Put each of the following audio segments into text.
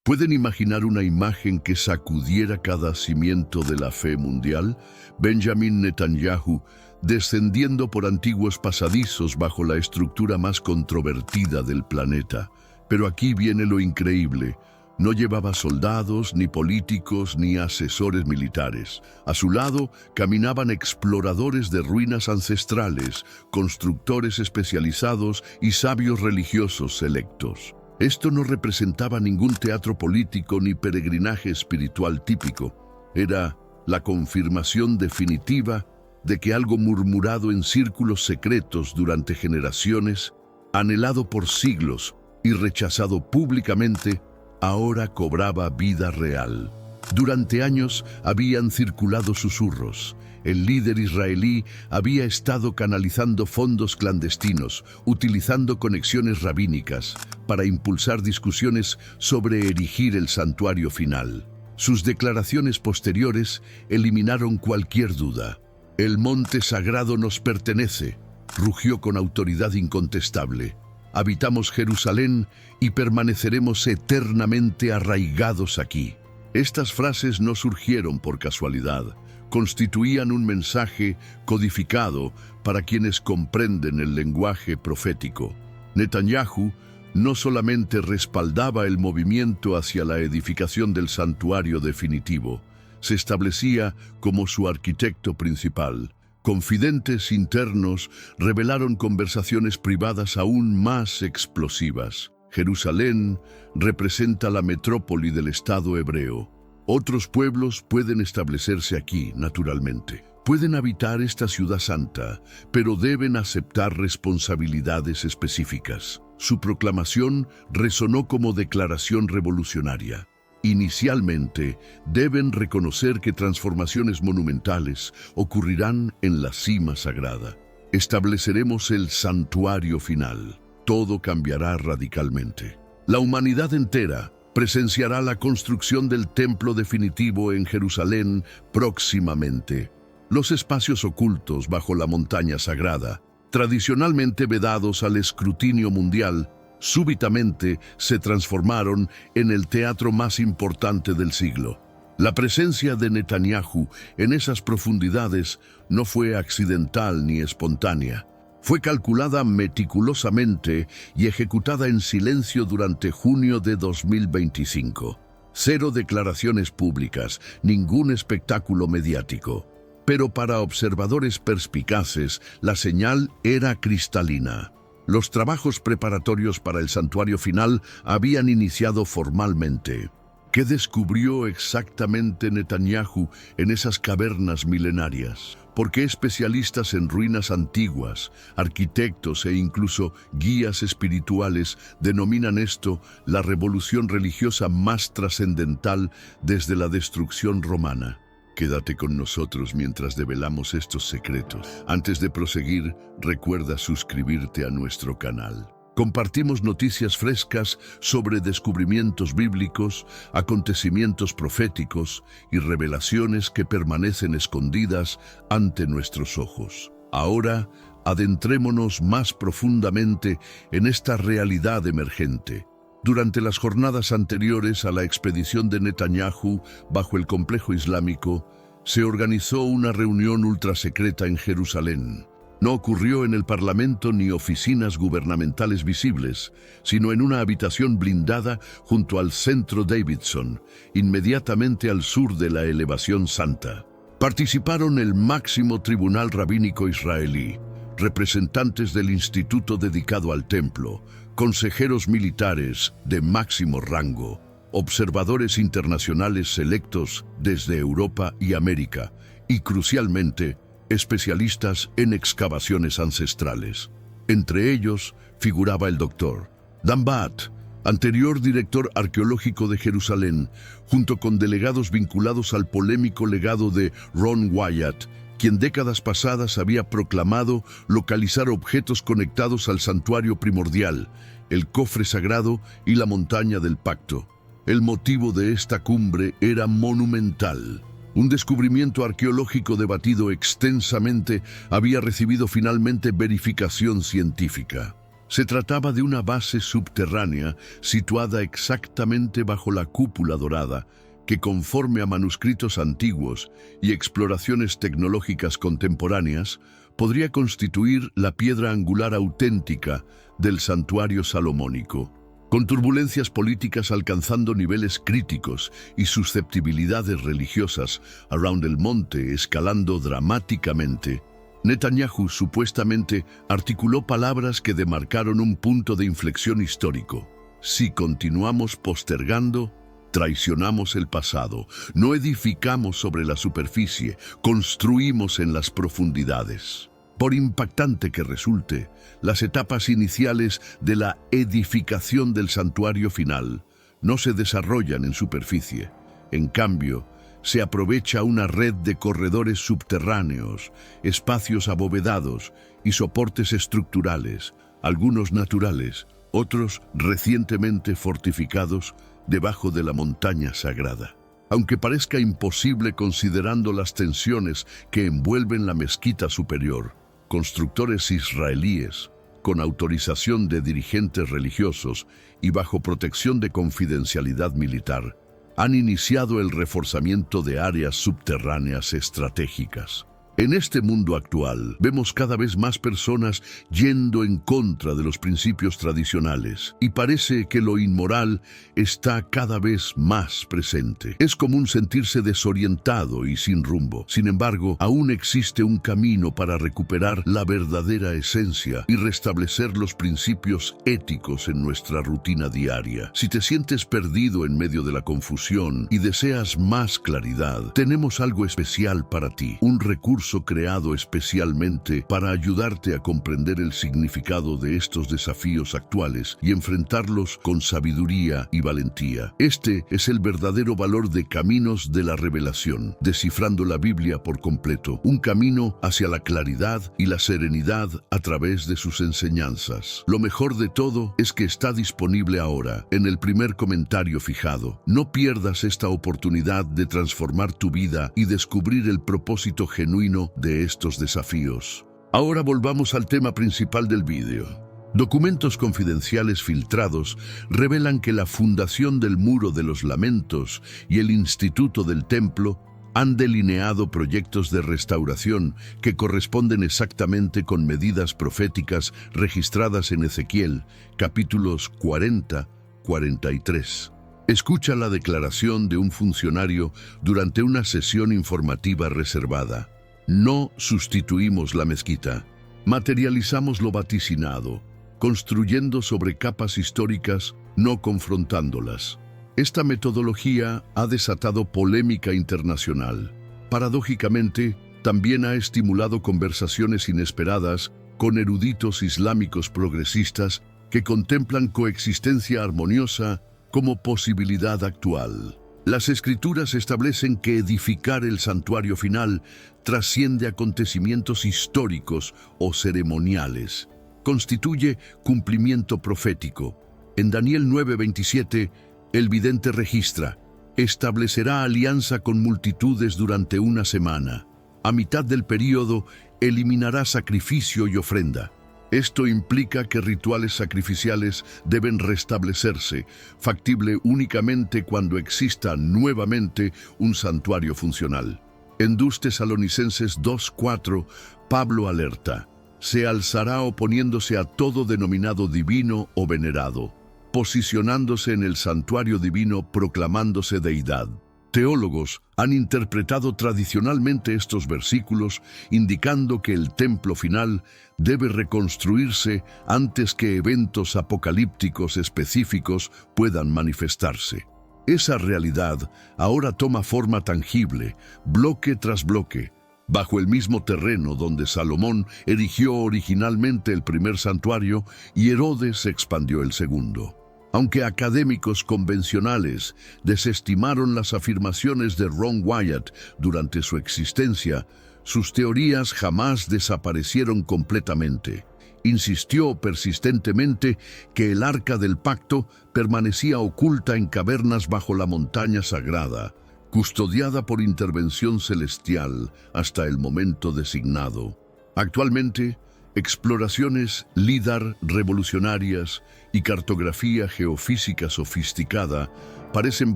¿Pueden imaginar una imagen que sacudiera cada cimiento de la fe mundial? Benjamin Netanyahu descendiendo por antiguos pasadizos bajo la estructura más controvertida del planeta. Pero aquí viene lo increíble. No llevaba soldados, ni políticos, ni asesores militares. A su lado caminaban exploradores de ruinas ancestrales, constructores especializados y sabios religiosos selectos. Esto no representaba ningún teatro político ni peregrinaje espiritual típico. Era la confirmación definitiva de que algo murmurado en círculos secretos durante generaciones, anhelado por siglos y rechazado públicamente, ahora cobraba vida real. Durante años habían circulado susurros. El líder israelí había estado canalizando fondos clandestinos, utilizando conexiones rabínicas para impulsar discusiones sobre erigir el santuario final. Sus declaraciones posteriores eliminaron cualquier duda. «El monte sagrado nos pertenece», rugió con autoridad incontestable. «Habitamos Jerusalén y permaneceremos eternamente arraigados aquí». Estas frases no surgieron por casualidad. Constituían un mensaje codificado para quienes comprenden el lenguaje profético. Netanyahu no solamente respaldaba el movimiento hacia la edificación del santuario definitivo, se establecía como su arquitecto principal. Confidentes internos revelaron conversaciones privadas aún más explosivas. Jerusalén representa la metrópoli del Estado hebreo. Otros pueblos pueden establecerse aquí, naturalmente. Pueden habitar esta ciudad santa, pero deben aceptar responsabilidades específicas. Su proclamación resonó como declaración revolucionaria. Inicialmente, deben reconocer que transformaciones monumentales ocurrirán en la cima sagrada. Estableceremos el santuario final. Todo cambiará radicalmente. La humanidad entera presenciará la construcción del templo definitivo en Jerusalén próximamente. Los espacios ocultos bajo la montaña sagrada, tradicionalmente vedados al escrutinio mundial, súbitamente se transformaron en el teatro más importante del siglo. La presencia de Netanyahu en esas profundidades no fue accidental ni espontánea. Fue calculada meticulosamente y ejecutada en silencio durante junio de 2025. Cero declaraciones públicas, ningún espectáculo mediático. Pero para observadores perspicaces, la señal era cristalina. Los trabajos preparatorios para el santuario final habían iniciado formalmente. ¿Qué descubrió exactamente Netanyahu en esas cavernas milenarias? ¿Por qué especialistas en ruinas antiguas, arquitectos e incluso guías espirituales denominan esto la revolución religiosa más trascendental desde la destrucción romana? Quédate con nosotros mientras develamos estos secretos. Antes de proseguir, recuerda suscribirte a nuestro canal. Compartimos noticias frescas sobre descubrimientos bíblicos, acontecimientos proféticos y revelaciones que permanecen escondidas ante nuestros ojos. Ahora, adentrémonos más profundamente en esta realidad emergente. Durante las jornadas anteriores a la expedición de Netanyahu bajo el complejo islámico, se organizó una reunión ultrasecreta en Jerusalén. No ocurrió en el Parlamento ni oficinas gubernamentales visibles, sino en una habitación blindada junto al Centro Davidson, inmediatamente al sur de la elevación santa. Participaron el máximo tribunal rabínico israelí, representantes del instituto dedicado al templo, consejeros militares de máximo rango, observadores internacionales selectos desde Europa y América, y crucialmente, especialistas en excavaciones ancestrales. Entre ellos figuraba el Dr. Dan Bat, anterior director arqueológico de Jerusalén, junto con delegados vinculados al polémico legado de Ron Wyatt, quien décadas pasadas había proclamado localizar objetos conectados al santuario primordial, el cofre sagrado y la montaña del pacto. El motivo de esta cumbre era monumental. Un descubrimiento arqueológico debatido extensamente había recibido finalmente verificación científica. Se trataba de una base subterránea situada exactamente bajo la cúpula dorada, que conforme a manuscritos antiguos y exploraciones tecnológicas contemporáneas, podría constituir la piedra angular auténtica del santuario salomónico. Con turbulencias políticas alcanzando niveles críticos y susceptibilidades religiosas around el monte escalando dramáticamente, Netanyahu supuestamente articuló palabras que demarcaron un punto de inflexión histórico. Si continuamos postergando, traicionamos el pasado, no edificamos sobre la superficie, construimos en las profundidades. Por impactante que resulte, las etapas iniciales de la edificación del santuario final no se desarrollan en superficie. En cambio, se aprovecha una red de corredores subterráneos, espacios abovedados y soportes estructurales, algunos naturales, otros recientemente fortificados debajo de la montaña sagrada. Aunque parezca imposible considerando las tensiones que envuelven la mezquita superior, constructores israelíes, con autorización de dirigentes religiosos y bajo protección de confidencialidad militar, han iniciado el reforzamiento de áreas subterráneas estratégicas. En este mundo actual, vemos cada vez más personas yendo en contra de los principios tradicionales y parece que lo inmoral está cada vez más presente. Es común sentirse desorientado y sin rumbo. Sin embargo, aún existe un camino para recuperar la verdadera esencia y restablecer los principios éticos en nuestra rutina diaria. Si te sientes perdido en medio de la confusión y deseas más claridad, tenemos algo especial para ti, un recurso creado especialmente para ayudarte a comprender el significado de estos desafíos actuales y enfrentarlos con sabiduría y valentía. Este es el verdadero valor de Caminos de la Revelación, descifrando la Biblia por completo, un camino hacia la claridad y la serenidad a través de sus enseñanzas. Lo mejor de todo es que está disponible ahora, en el primer comentario fijado. No pierdas esta oportunidad de transformar tu vida y descubrir el propósito genuino de estos desafíos. Ahora volvamos al tema principal del vídeo. Documentos confidenciales filtrados revelan que la fundación del Muro de los Lamentos y el Instituto del Templo han delineado proyectos de restauración que corresponden exactamente con medidas proféticas registradas en Ezequiel, capítulos 40-43. Escucha la declaración de un funcionario durante una sesión informativa reservada. No sustituimos la mezquita, materializamos lo vaticinado, construyendo sobre capas históricas, no confrontándolas. Esta metodología ha desatado polémica internacional. Paradójicamente, también ha estimulado conversaciones inesperadas con eruditos islámicos progresistas que contemplan coexistencia armoniosa como posibilidad actual. Las Escrituras establecen que edificar el santuario final trasciende acontecimientos históricos o ceremoniales. Constituye cumplimiento profético. En Daniel 9:27, el vidente registra: establecerá alianza con multitudes durante una semana. A mitad del período, eliminará sacrificio y ofrenda. Esto implica que rituales sacrificiales deben restablecerse, factible únicamente cuando exista nuevamente un santuario funcional. En 2 Tesalonicenses 2:4, Pablo alerta: se alzará oponiéndose a todo denominado divino o venerado, posicionándose en el santuario divino proclamándose deidad. Teólogos han interpretado tradicionalmente estos versículos indicando que el templo final debe reconstruirse antes que eventos apocalípticos específicos puedan manifestarse. Esa realidad ahora toma forma tangible, bloque tras bloque, bajo el mismo terreno donde Salomón erigió originalmente el primer santuario y Herodes expandió el segundo. Aunque académicos convencionales desestimaron las afirmaciones de Ron Wyatt durante su existencia, sus teorías jamás desaparecieron completamente. Insistió persistentemente que el Arca del Pacto permanecía oculta en cavernas bajo la montaña sagrada, custodiada por intervención celestial hasta el momento designado. Actualmente, Exploraciones LIDAR revolucionarias y cartografía geofísica sofisticada parecen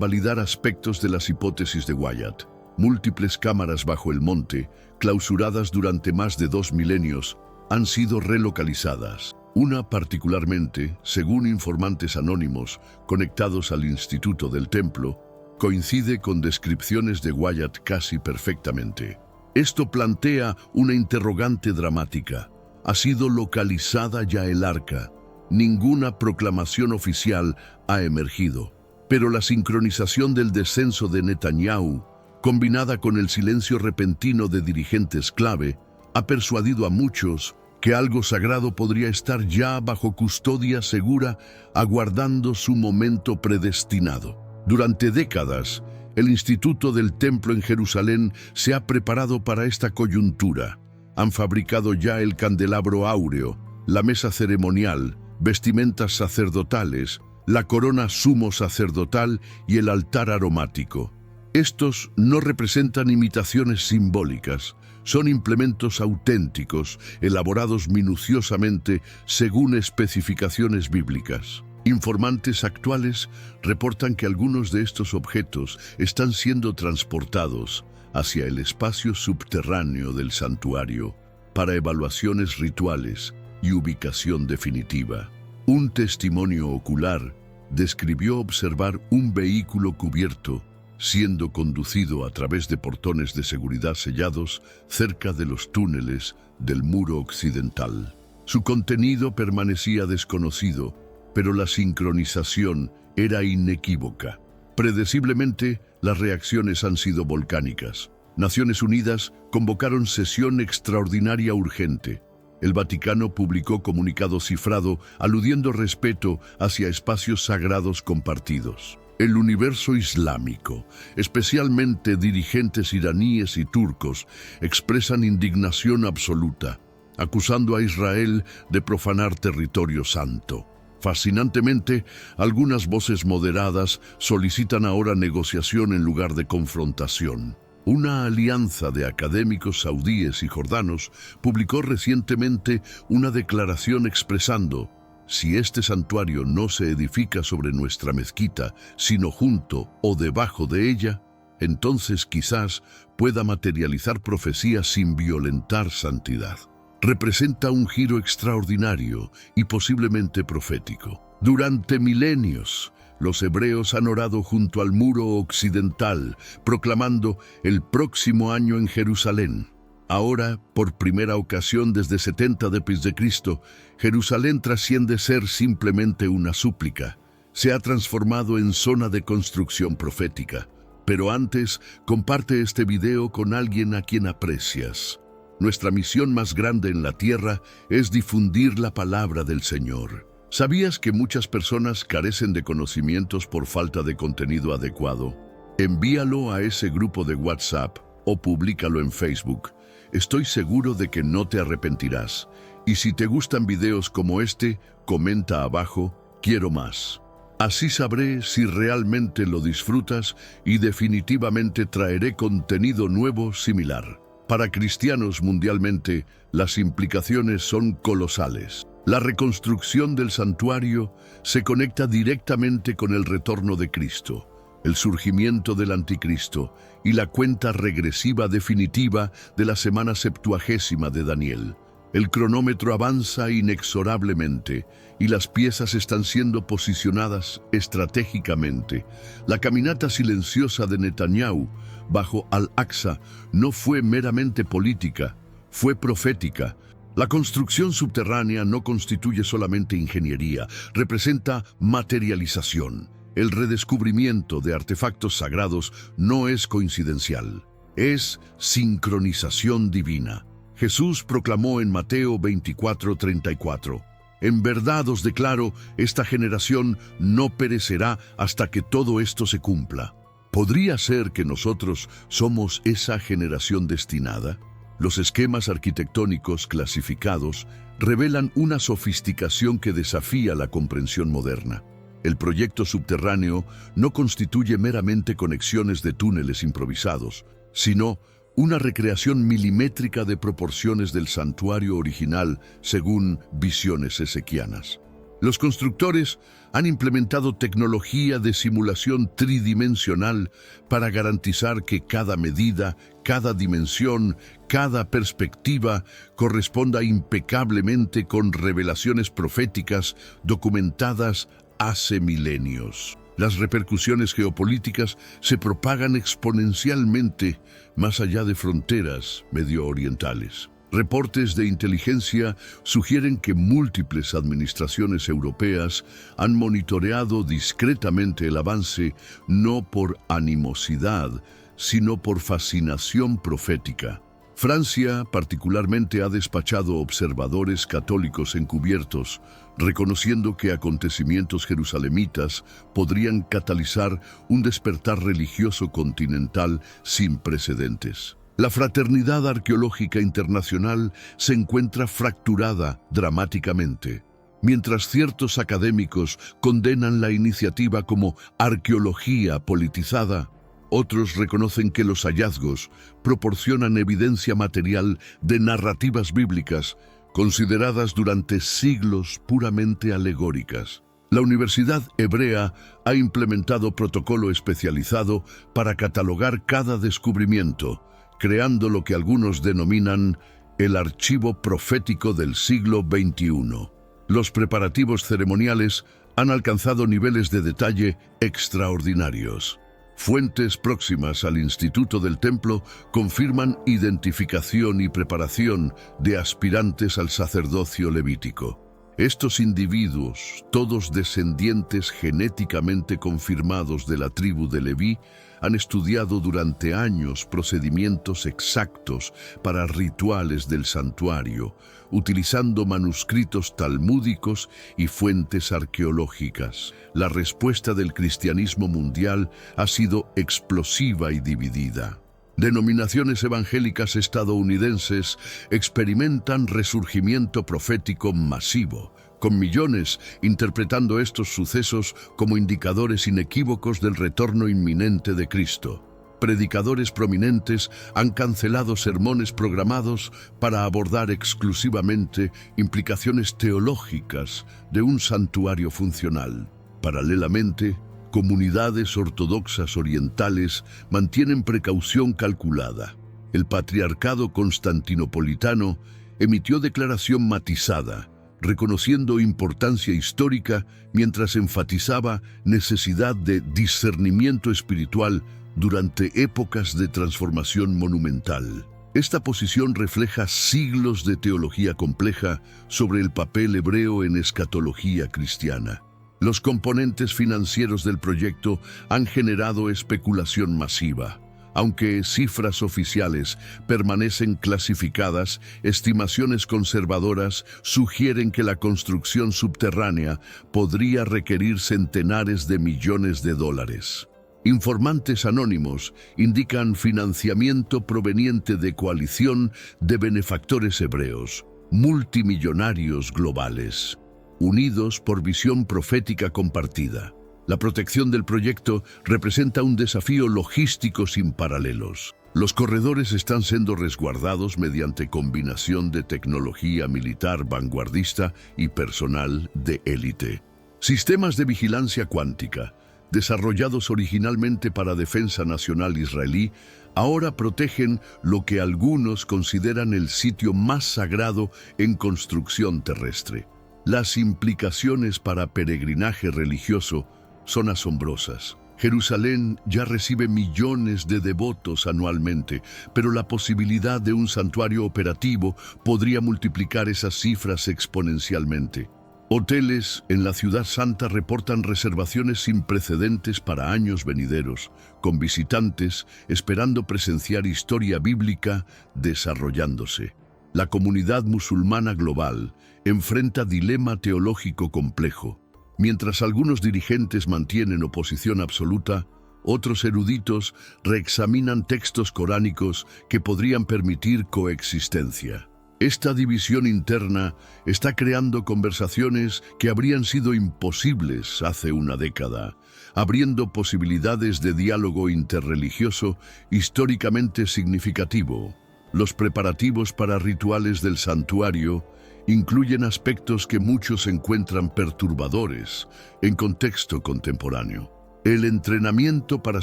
validar aspectos de las hipótesis de Wyatt. Múltiples cámaras bajo el monte, clausuradas durante más de 2 milenios, han sido relocalizadas. Una particularmente, según informantes anónimos conectados al Instituto del Templo, coincide con descripciones de Wyatt casi perfectamente. Esto plantea una interrogante dramática. ¿Ha sido localizada ya el arca? Ninguna proclamación oficial ha emergido. Pero la sincronización del descenso de Netanyahu, combinada con el silencio repentino de dirigentes clave, ha persuadido a muchos que algo sagrado podría estar ya bajo custodia segura, aguardando su momento predestinado. Durante décadas, el Instituto del Templo en Jerusalén se ha preparado para esta coyuntura. Han fabricado ya el candelabro áureo, la mesa ceremonial, vestimentas sacerdotales, la corona sumo sacerdotal y el altar aromático. Estos no representan imitaciones simbólicas, son implementos auténticos, elaborados minuciosamente según especificaciones bíblicas. Informantes actuales reportan que algunos de estos objetos están siendo transportados hacia el espacio subterráneo del santuario para evaluaciones rituales y ubicación definitiva. Un testimonio ocular describió observar un vehículo cubierto siendo conducido a través de portones de seguridad sellados cerca de los túneles del muro occidental. Su contenido permanecía desconocido, pero la sincronización era inequívoca. Predeciblemente, las reacciones han sido volcánicas. Naciones Unidas convocaron sesión extraordinaria urgente. El Vaticano publicó comunicado cifrado aludiendo respeto hacia espacios sagrados compartidos. El universo islámico, especialmente dirigentes iraníes y turcos, expresan indignación absoluta, acusando a Israel de profanar territorio santo. Fascinantemente, algunas voces moderadas solicitan ahora negociación en lugar de confrontación. Una alianza de académicos saudíes y jordanos publicó recientemente una declaración expresando: si este santuario no se edifica sobre nuestra mezquita, sino junto o debajo de ella, entonces quizás pueda materializar profecías sin violentar santidad. Representa un giro extraordinario y posiblemente profético. Durante milenios, los hebreos han orado junto al muro occidental, proclamando el próximo año en Jerusalén. Ahora, por primera ocasión desde 70 d.C., Jerusalén trasciende ser simplemente una súplica. Se ha transformado en zona de construcción profética. Pero antes, comparte este video con alguien a quien aprecias. Nuestra misión más grande en la tierra es difundir la palabra del Señor. ¿Sabías que muchas personas carecen de conocimientos por falta de contenido adecuado? Envíalo a ese grupo de WhatsApp o públicalo en Facebook. Estoy seguro de que no te arrepentirás. Y si te gustan videos como este, comenta abajo, quiero más. Así sabré si realmente lo disfrutas y definitivamente traeré contenido nuevo similar. Para cristianos mundialmente, las implicaciones son colosales. La reconstrucción del santuario se conecta directamente con el retorno de Cristo, el surgimiento del anticristo y la cuenta regresiva definitiva de la semana 70 de Daniel. El cronómetro avanza inexorablemente y las piezas están siendo posicionadas estratégicamente. La caminata silenciosa de Netanyahu bajo Al-Aqsa no fue meramente política, fue profética. La construcción subterránea no constituye solamente ingeniería, representa materialización. El redescubrimiento de artefactos sagrados no es coincidencial, es sincronización divina. Jesús proclamó en Mateo 24:34, en verdad os declaro, esta generación no perecerá hasta que todo esto se cumpla. ¿Podría ser que nosotros somos esa generación destinada? Los esquemas arquitectónicos clasificados revelan una sofisticación que desafía la comprensión moderna. El proyecto subterráneo no constituye meramente conexiones de túneles improvisados, sino una recreación milimétrica de proporciones del santuario original según visiones ezequianas. Los constructores han implementado tecnología de simulación tridimensional para garantizar que cada medida, cada dimensión, cada perspectiva corresponda impecablemente con revelaciones proféticas documentadas hace milenios. Las repercusiones geopolíticas se propagan exponencialmente más allá de fronteras medioorientales. Reportes de inteligencia sugieren que múltiples administraciones europeas han monitoreado discretamente el avance no por animosidad, sino por fascinación profética. Francia particularmente ha despachado observadores católicos encubiertos, reconociendo que acontecimientos jerusalemitas podrían catalizar un despertar religioso continental sin precedentes. La fraternidad arqueológica internacional se encuentra fracturada dramáticamente. Mientras ciertos académicos condenan la iniciativa como arqueología politizada, otros reconocen que los hallazgos proporcionan evidencia material de narrativas bíblicas consideradas durante siglos puramente alegóricas. La Universidad Hebrea ha implementado protocolo especializado para catalogar cada descubrimiento, creando lo que algunos denominan el archivo profético del siglo XXI. Los preparativos ceremoniales han alcanzado niveles de detalle extraordinarios. Fuentes próximas al Instituto del Templo confirman identificación y preparación de aspirantes al sacerdocio levítico. Estos individuos, todos descendientes genéticamente confirmados de la tribu de Leví, han estudiado durante años procedimientos exactos para rituales del santuario, utilizando manuscritos talmúdicos y fuentes arqueológicas. La respuesta del cristianismo mundial ha sido explosiva y dividida. Denominaciones evangélicas estadounidenses experimentan resurgimiento profético masivo, con millones interpretando estos sucesos como indicadores inequívocos del retorno inminente de Cristo. Predicadores prominentes han cancelado sermones programados para abordar exclusivamente implicaciones teológicas de un santuario funcional. Paralelamente, comunidades ortodoxas orientales mantienen precaución calculada. El patriarcado constantinopolitano emitió declaración matizada, reconociendo importancia histórica mientras enfatizaba necesidad de discernimiento espiritual durante épocas de transformación monumental. Esta posición refleja siglos de teología compleja sobre el papel hebreo en escatología cristiana. Los componentes financieros del proyecto han generado especulación masiva. Aunque cifras oficiales permanecen clasificadas, estimaciones conservadoras sugieren que la construcción subterránea podría requerir centenares de millones de dólares. Informantes anónimos indican financiamiento proveniente de coalición de benefactores hebreos, multimillonarios globales, unidos por visión profética compartida. La protección del proyecto representa un desafío logístico sin paralelos. Los corredores están siendo resguardados mediante combinación de tecnología militar vanguardista y personal de élite. Sistemas de vigilancia cuántica, desarrollados originalmente para defensa nacional israelí, ahora protegen lo que algunos consideran el sitio más sagrado en construcción terrestre. Las implicaciones para peregrinaje religioso son asombrosas. Jerusalén ya recibe millones de devotos anualmente, pero la posibilidad de un santuario operativo podría multiplicar esas cifras exponencialmente. Hoteles en la Ciudad Santa reportan reservaciones sin precedentes para años venideros, con visitantes esperando presenciar historia bíblica desarrollándose. La comunidad musulmana global enfrenta dilema teológico complejo. Mientras algunos dirigentes mantienen oposición absoluta, otros eruditos reexaminan textos coránicos que podrían permitir coexistencia. Esta división interna está creando conversaciones que habrían sido imposibles hace una década, abriendo posibilidades de diálogo interreligioso históricamente significativo. Los preparativos para rituales del santuario incluyen aspectos que muchos encuentran perturbadores en contexto contemporáneo. El entrenamiento para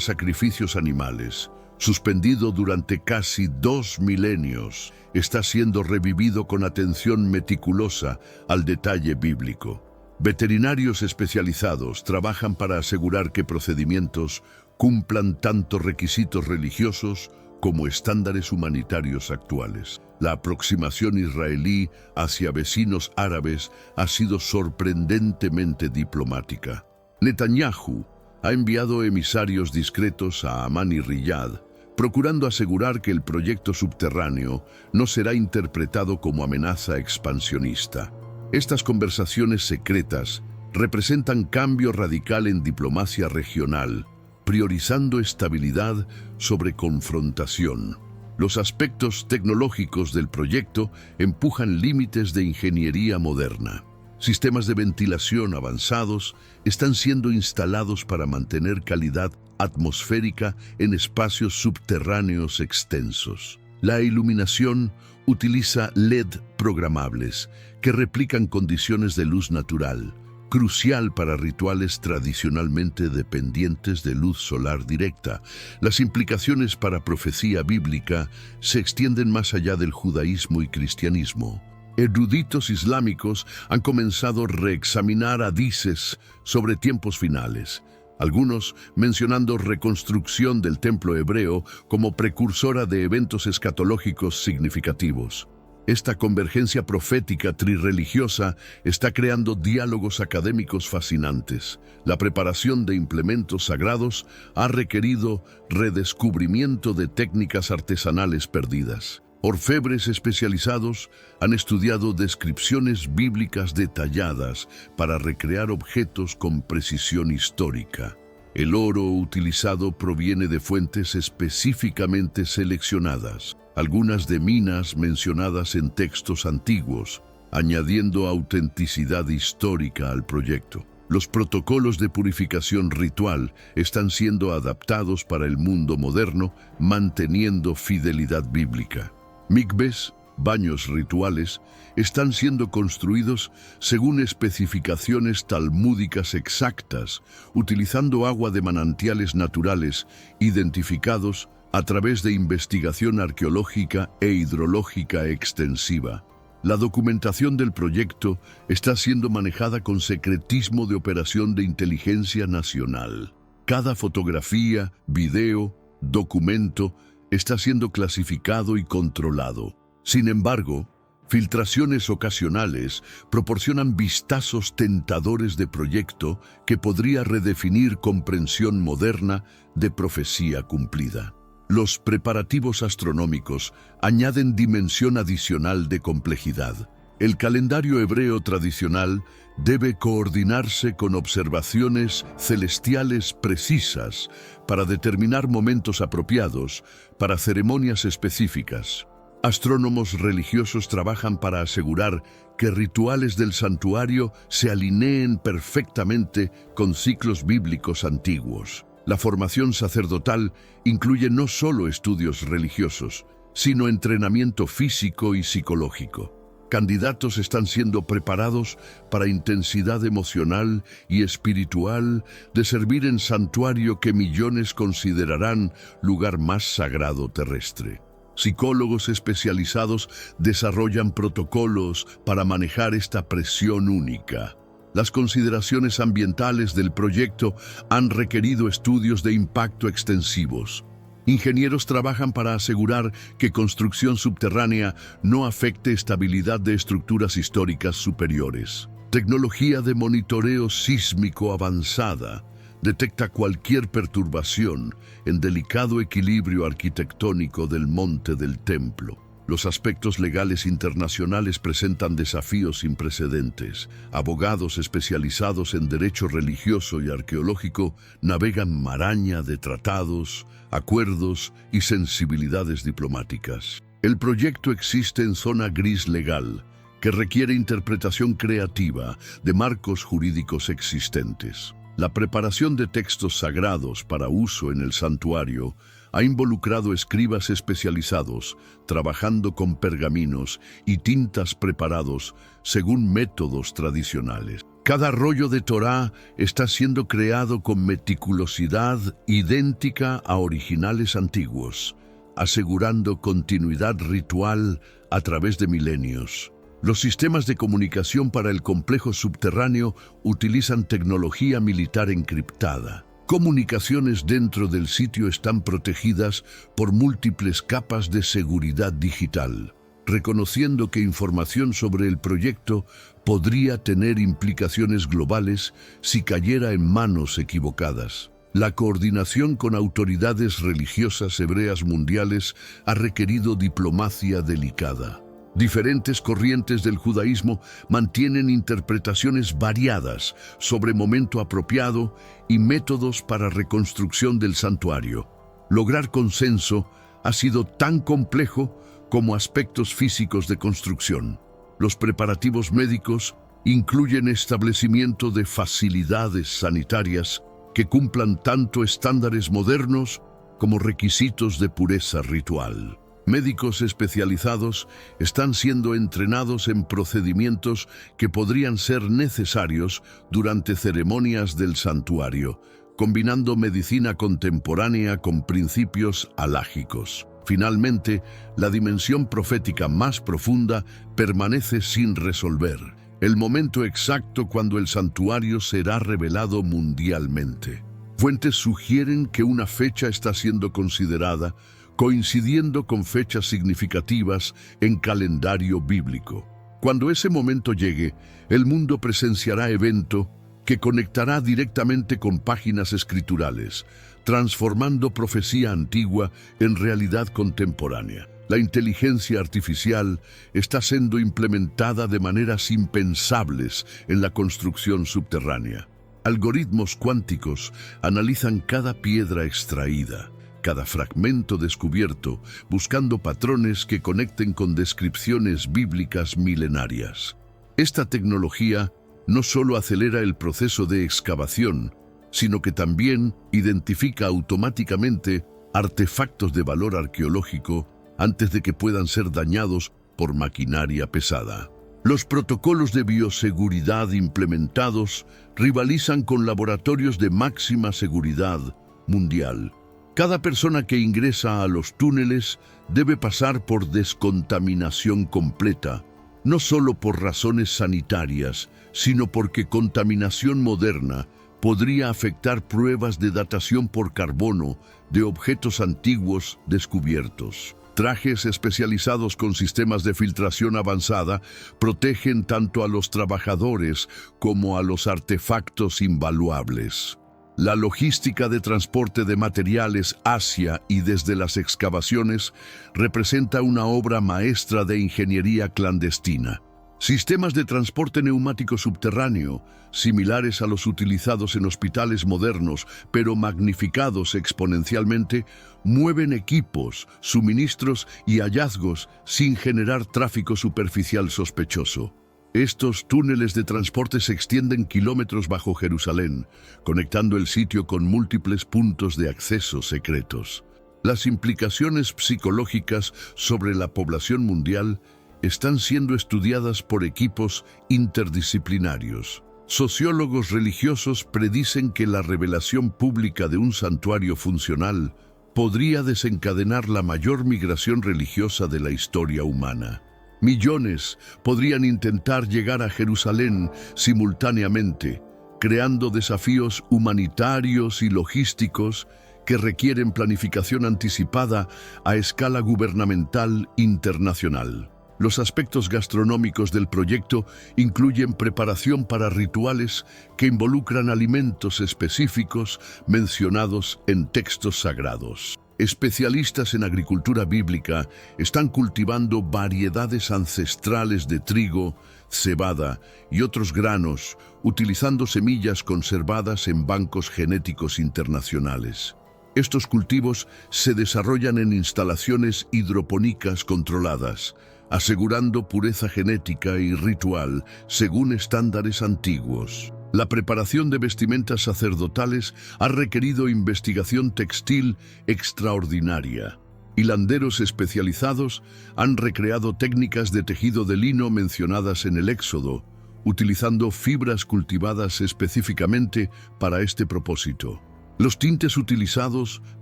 sacrificios animales, suspendido durante casi 2 milenios, está siendo revivido con atención meticulosa al detalle bíblico. Veterinarios especializados trabajan para asegurar que procedimientos cumplan tanto requisitos religiosos como estándares humanitarios actuales. La aproximación israelí hacia vecinos árabes ha sido sorprendentemente diplomática. Netanyahu ha enviado emisarios discretos a Amán y Riyad, procurando asegurar que el proyecto subterráneo no será interpretado como amenaza expansionista. Estas conversaciones secretas representan cambio radical en diplomacia regional, priorizando estabilidad sobre confrontación. Los aspectos tecnológicos del proyecto empujan límites de ingeniería moderna. Sistemas de ventilación avanzados están siendo instalados para mantener calidad atmosférica en espacios subterráneos extensos. La iluminación utiliza LED programables que replican condiciones de luz natural, crucial para rituales tradicionalmente dependientes de luz solar directa. Las implicaciones para profecía bíblica se extienden más allá del judaísmo y cristianismo. Eruditos islámicos han comenzado a reexaminar hadices sobre tiempos finales, algunos mencionando reconstrucción del templo hebreo como precursora de eventos escatológicos significativos. Esta convergencia profética trirreligiosa está creando diálogos académicos fascinantes. La preparación de implementos sagrados ha requerido redescubrimiento de técnicas artesanales perdidas. Orfebres especializados han estudiado descripciones bíblicas detalladas para recrear objetos con precisión histórica. El oro utilizado proviene de fuentes específicamente seleccionadas, algunas de minas mencionadas en textos antiguos, añadiendo autenticidad histórica al proyecto. Los protocolos de purificación ritual están siendo adaptados para el mundo moderno, manteniendo fidelidad bíblica. Mikvés, baños rituales, están siendo construidos según especificaciones talmúdicas exactas, utilizando agua de manantiales naturales identificados a través de investigación arqueológica e hidrológica extensiva. La documentación del proyecto está siendo manejada con secretismo de operación de inteligencia nacional. Cada fotografía, video, documento está siendo clasificado y controlado. Sin embargo, filtraciones ocasionales proporcionan vistazos tentadores de proyecto que podría redefinir comprensión moderna de profecía cumplida. Los preparativos astronómicos añaden dimensión adicional de complejidad. El calendario hebreo tradicional debe coordinarse con observaciones celestiales precisas para determinar momentos apropiados para ceremonias específicas. Astrónomos religiosos trabajan para asegurar que rituales del santuario se alineen perfectamente con ciclos bíblicos antiguos. La formación sacerdotal incluye no solo estudios religiosos, sino entrenamiento físico y psicológico. Candidatos están siendo preparados para intensidad emocional y espiritual de servir en santuario que millones considerarán lugar más sagrado terrestre. Psicólogos especializados desarrollan protocolos para manejar esta presión única. Las consideraciones ambientales del proyecto han requerido estudios de impacto extensivos. Ingenieros trabajan para asegurar que construcción subterránea no afecte estabilidad de estructuras históricas superiores. Tecnología de monitoreo sísmico avanzada detecta cualquier perturbación en delicado equilibrio arquitectónico del monte del templo. Los aspectos legales internacionales presentan desafíos sin precedentes. Abogados especializados en derecho religioso y arqueológico navegan maraña de tratados, acuerdos y sensibilidades diplomáticas. El proyecto existe en zona gris legal, que requiere interpretación creativa de marcos jurídicos existentes. La preparación de textos sagrados para uso en el santuario ha involucrado escribas especializados, trabajando con pergaminos y tintas preparados según métodos tradicionales. Cada rollo de Torá está siendo creado con meticulosidad idéntica a originales antiguos, asegurando continuidad ritual a través de milenios. Los sistemas de comunicación para el complejo subterráneo utilizan tecnología militar encriptada. Comunicaciones dentro del sitio están protegidas por múltiples capas de seguridad digital, reconociendo que información sobre el proyecto podría tener implicaciones globales si cayera en manos equivocadas. La coordinación con autoridades religiosas hebreas mundiales ha requerido diplomacia delicada. Diferentes corrientes del judaísmo mantienen interpretaciones variadas sobre momento apropiado y métodos para reconstrucción del santuario. Lograr consenso ha sido tan complejo como aspectos físicos de construcción. Los preparativos médicos incluyen establecimiento de facilidades sanitarias que cumplan tanto estándares modernos como requisitos de pureza ritual. Médicos especializados están siendo entrenados en procedimientos que podrían ser necesarios durante ceremonias del santuario, combinando medicina contemporánea con principios halágicos. Finalmente, la dimensión profética más profunda permanece sin resolver: el momento exacto cuando el santuario será revelado mundialmente. Fuentes sugieren que una fecha está siendo considerada, coincidiendo con fechas significativas en calendario bíblico. Cuando ese momento llegue, el mundo presenciará evento que conectará directamente con páginas escriturales, transformando profecía antigua en realidad contemporánea. La inteligencia artificial está siendo implementada de maneras impensables en la construcción subterránea. Algoritmos cuánticos analizan cada piedra extraída, cada fragmento descubierto, buscando patrones que conecten con descripciones bíblicas milenarias. Esta tecnología no solo acelera el proceso de excavación, sino que también identifica automáticamente artefactos de valor arqueológico antes de que puedan ser dañados por maquinaria pesada. Los protocolos de bioseguridad implementados rivalizan con laboratorios de máxima seguridad mundial. Cada persona que ingresa a los túneles debe pasar por descontaminación completa, no solo por razones sanitarias, sino porque contaminación moderna podría afectar pruebas de datación por carbono de objetos antiguos descubiertos. Trajes especializados con sistemas de filtración avanzada protegen tanto a los trabajadores como a los artefactos invaluables. La logística de transporte de materiales hacia y desde las excavaciones representa una obra maestra de ingeniería clandestina. Sistemas de transporte neumático subterráneo, similares a los utilizados en hospitales modernos, pero magnificados exponencialmente, mueven equipos, suministros y hallazgos sin generar tráfico superficial sospechoso. Estos túneles de transporte se extienden kilómetros bajo Jerusalén, conectando el sitio con múltiples puntos de acceso secretos. Las implicaciones psicológicas sobre la población mundial están siendo estudiadas por equipos interdisciplinarios. Sociólogos religiosos predicen que la revelación pública de un santuario funcional podría desencadenar la mayor migración religiosa de la historia humana. Millones podrían intentar llegar a Jerusalén simultáneamente, creando desafíos humanitarios y logísticos que requieren planificación anticipada a escala gubernamental internacional. Los aspectos gastronómicos del proyecto incluyen preparación para rituales que involucran alimentos específicos mencionados en textos sagrados. Especialistas en agricultura bíblica están cultivando variedades ancestrales de trigo, cebada y otros granos, utilizando semillas conservadas en bancos genéticos internacionales. Estos cultivos se desarrollan en instalaciones hidropónicas controladas, asegurando pureza genética y ritual según estándares antiguos. La preparación de vestimentas sacerdotales ha requerido investigación textil extraordinaria. Hilanderos especializados han recreado técnicas de tejido de lino mencionadas en el Éxodo, utilizando fibras cultivadas específicamente para este propósito. Los tintes utilizados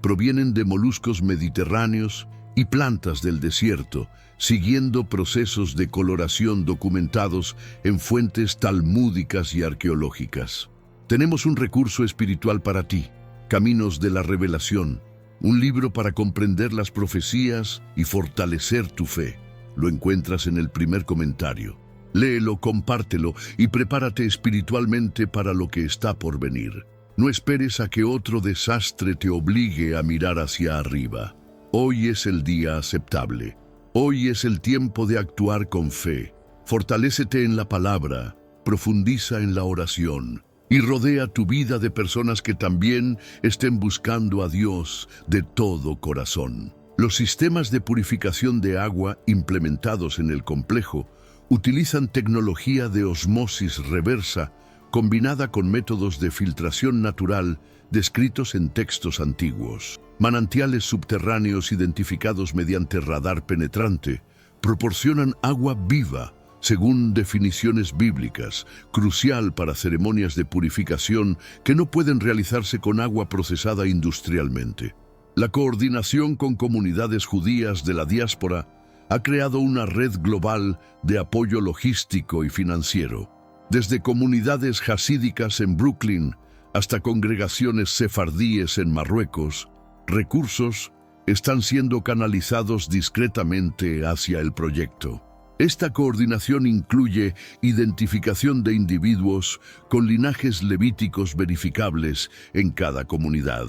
provienen de moluscos mediterráneos y plantas del desierto, siguiendo procesos de coloración documentados en fuentes talmúdicas y arqueológicas. Tenemos un recurso espiritual para ti, Caminos de la Revelación, un libro para comprender las profecías y fortalecer tu fe. Lo encuentras en el primer comentario. Léelo, compártelo y prepárate espiritualmente para lo que está por venir. No esperes a que otro desastre te obligue a mirar hacia arriba. Hoy es el día aceptable. Hoy es el tiempo de actuar con fe. Fortalécete en la palabra, profundiza en la oración y rodea tu vida de personas que también estén buscando a Dios de todo corazón. Los sistemas de purificación de agua implementados en el complejo utilizan tecnología de osmosis reversa combinada con métodos de filtración natural descritos en textos antiguos. Manantiales subterráneos identificados mediante radar penetrante proporcionan agua viva, según definiciones bíblicas, crucial para ceremonias de purificación que no pueden realizarse con agua procesada industrialmente. La coordinación con comunidades judías de la diáspora ha creado una red global de apoyo logístico y financiero. Desde comunidades jasídicas en Brooklyn hasta congregaciones sefardíes en Marruecos, recursos están siendo canalizados discretamente hacia el proyecto. Esta coordinación incluye identificación de individuos con linajes levíticos verificables en cada comunidad,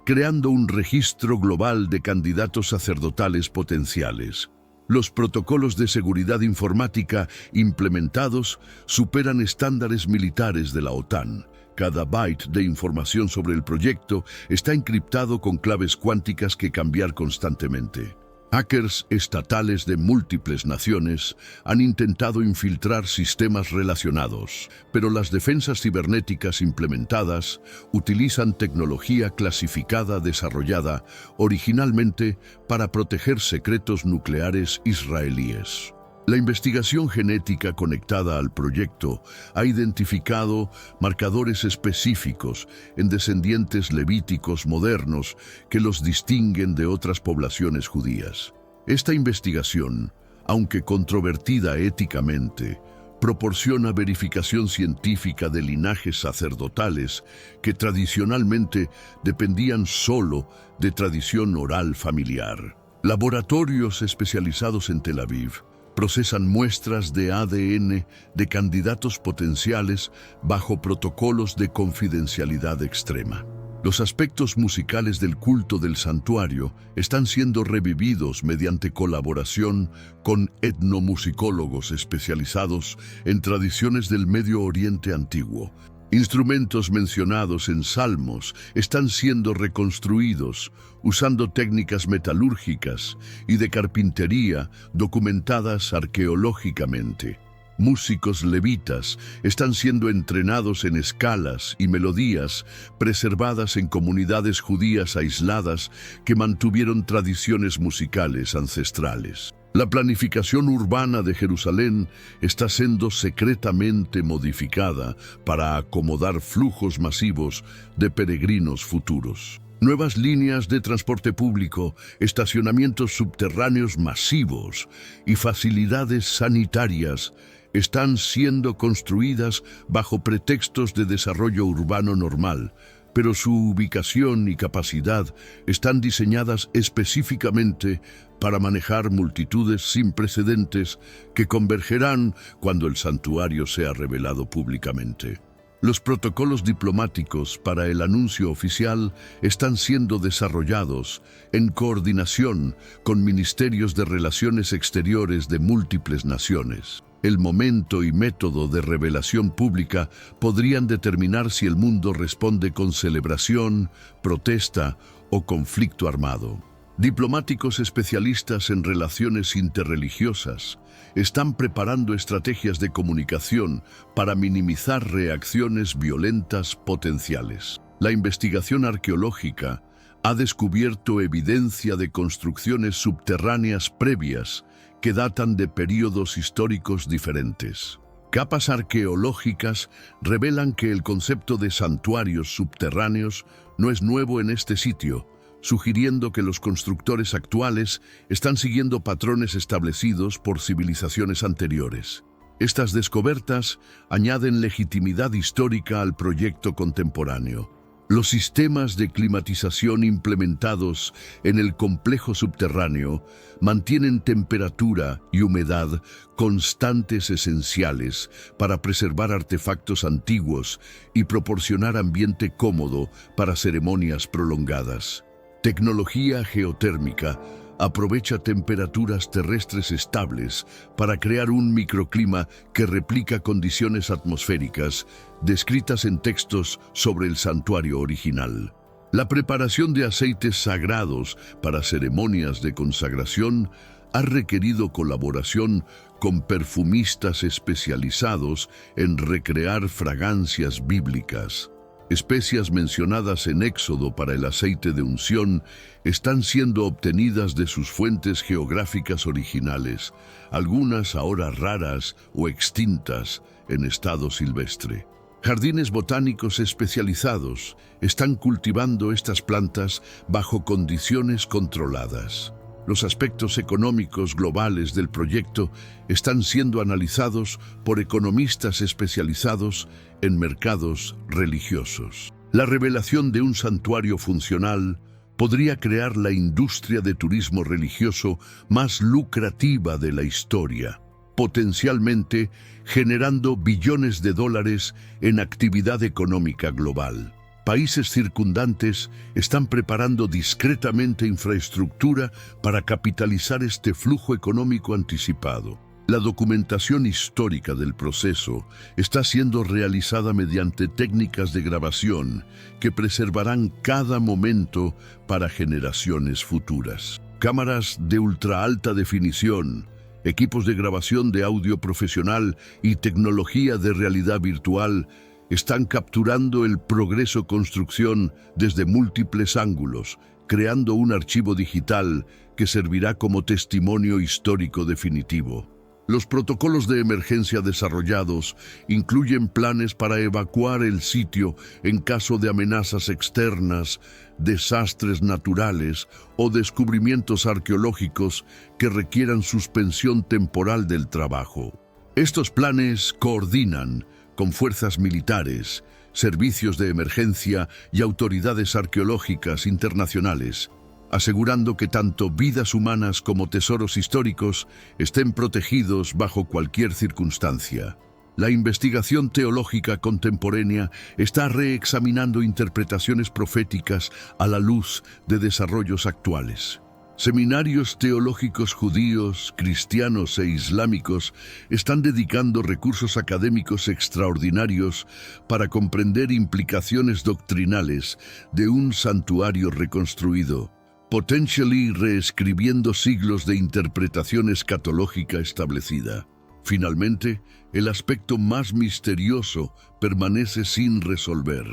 creando un registro global de candidatos sacerdotales potenciales. Los protocolos de seguridad informática implementados superan estándares militares de la OTAN. Cada byte de información sobre el proyecto está encriptado con claves cuánticas que cambian constantemente. Hackers estatales de múltiples naciones han intentado infiltrar sistemas relacionados, pero las defensas cibernéticas implementadas utilizan tecnología clasificada desarrollada originalmente para proteger secretos nucleares israelíes. La investigación genética conectada al proyecto ha identificado marcadores específicos en descendientes levíticos modernos que los distinguen de otras poblaciones judías. Esta investigación, aunque controvertida éticamente, proporciona verificación científica de linajes sacerdotales que tradicionalmente dependían solo de tradición oral familiar. Laboratorios especializados en Tel Aviv procesan muestras de ADN de candidatos potenciales bajo protocolos de confidencialidad extrema. Los aspectos musicales del culto del santuario están siendo revividos mediante colaboración con etnomusicólogos especializados en tradiciones del Medio Oriente Antiguo. Instrumentos mencionados en Salmos están siendo reconstruidos usando técnicas metalúrgicas y de carpintería documentadas arqueológicamente. Músicos levitas están siendo entrenados en escalas y melodías preservadas en comunidades judías aisladas que mantuvieron tradiciones musicales ancestrales. La planificación urbana de Jerusalén está siendo secretamente modificada para acomodar flujos masivos de peregrinos futuros. Nuevas líneas de transporte público, estacionamientos subterráneos masivos y facilidades sanitarias están siendo construidas bajo pretextos de desarrollo urbano normal, pero su ubicación y capacidad están diseñadas específicamente para manejar multitudes sin precedentes que convergerán cuando el santuario sea revelado públicamente. Los protocolos diplomáticos para el anuncio oficial están siendo desarrollados en coordinación con ministerios de relaciones exteriores de múltiples naciones. El momento y método de revelación pública podrían determinar si el mundo responde con celebración, protesta o conflicto armado. Diplomáticos especialistas en relaciones interreligiosas están preparando estrategias de comunicación para minimizar reacciones violentas potenciales. La investigación arqueológica ha descubierto evidencia de construcciones subterráneas previas que datan de períodos históricos diferentes. Capas arqueológicas revelan que el concepto de santuarios subterráneos no es nuevo en este sitio, sugiriendo que los constructores actuales están siguiendo patrones establecidos por civilizaciones anteriores. Estas descubiertas añaden legitimidad histórica al proyecto contemporáneo. Los sistemas de climatización implementados en el complejo subterráneo mantienen temperatura y humedad constantes esenciales para preservar artefactos antiguos y proporcionar ambiente cómodo para ceremonias prolongadas. Tecnología geotérmica aprovecha temperaturas terrestres estables para crear un microclima que replica condiciones atmosféricas descritas en textos sobre el santuario original. La preparación de aceites sagrados para ceremonias de consagración ha requerido colaboración con perfumistas especializados en recrear fragancias bíblicas. Especias mencionadas en Éxodo para el aceite de unción están siendo obtenidas de sus fuentes geográficas originales, algunas ahora raras o extintas en estado silvestre. Jardines botánicos especializados están cultivando estas plantas bajo condiciones controladas. Los aspectos económicos globales del proyecto están siendo analizados por economistas especializados en mercados religiosos. La revelación de un santuario funcional podría crear la industria de turismo religioso más lucrativa de la historia, potencialmente generando billones de dólares en actividad económica global. Países circundantes están preparando discretamente infraestructura para capitalizar este flujo económico anticipado. La documentación histórica del proceso está siendo realizada mediante técnicas de grabación que preservarán cada momento para generaciones futuras. Cámaras de ultra alta definición, equipos de grabación de audio profesional y tecnología de realidad virtual están capturando el progreso construcción desde múltiples ángulos, creando un archivo digital que servirá como testimonio histórico definitivo. Los protocolos de emergencia desarrollados incluyen planes para evacuar el sitio en caso de amenazas externas, desastres naturales o descubrimientos arqueológicos que requieran suspensión temporal del trabajo. Estos planes coordinan con fuerzas militares, servicios de emergencia y autoridades arqueológicas internacionales, asegurando que tanto vidas humanas como tesoros históricos estén protegidos bajo cualquier circunstancia. La investigación teológica contemporánea está reexaminando interpretaciones proféticas a la luz de desarrollos actuales. Seminarios teológicos judíos, cristianos e islámicos están dedicando recursos académicos extraordinarios para comprender implicaciones doctrinales de un santuario reconstruido, potentially reescribiendo siglos de interpretación escatológica establecida. Finalmente, el aspecto más misterioso permanece sin resolver.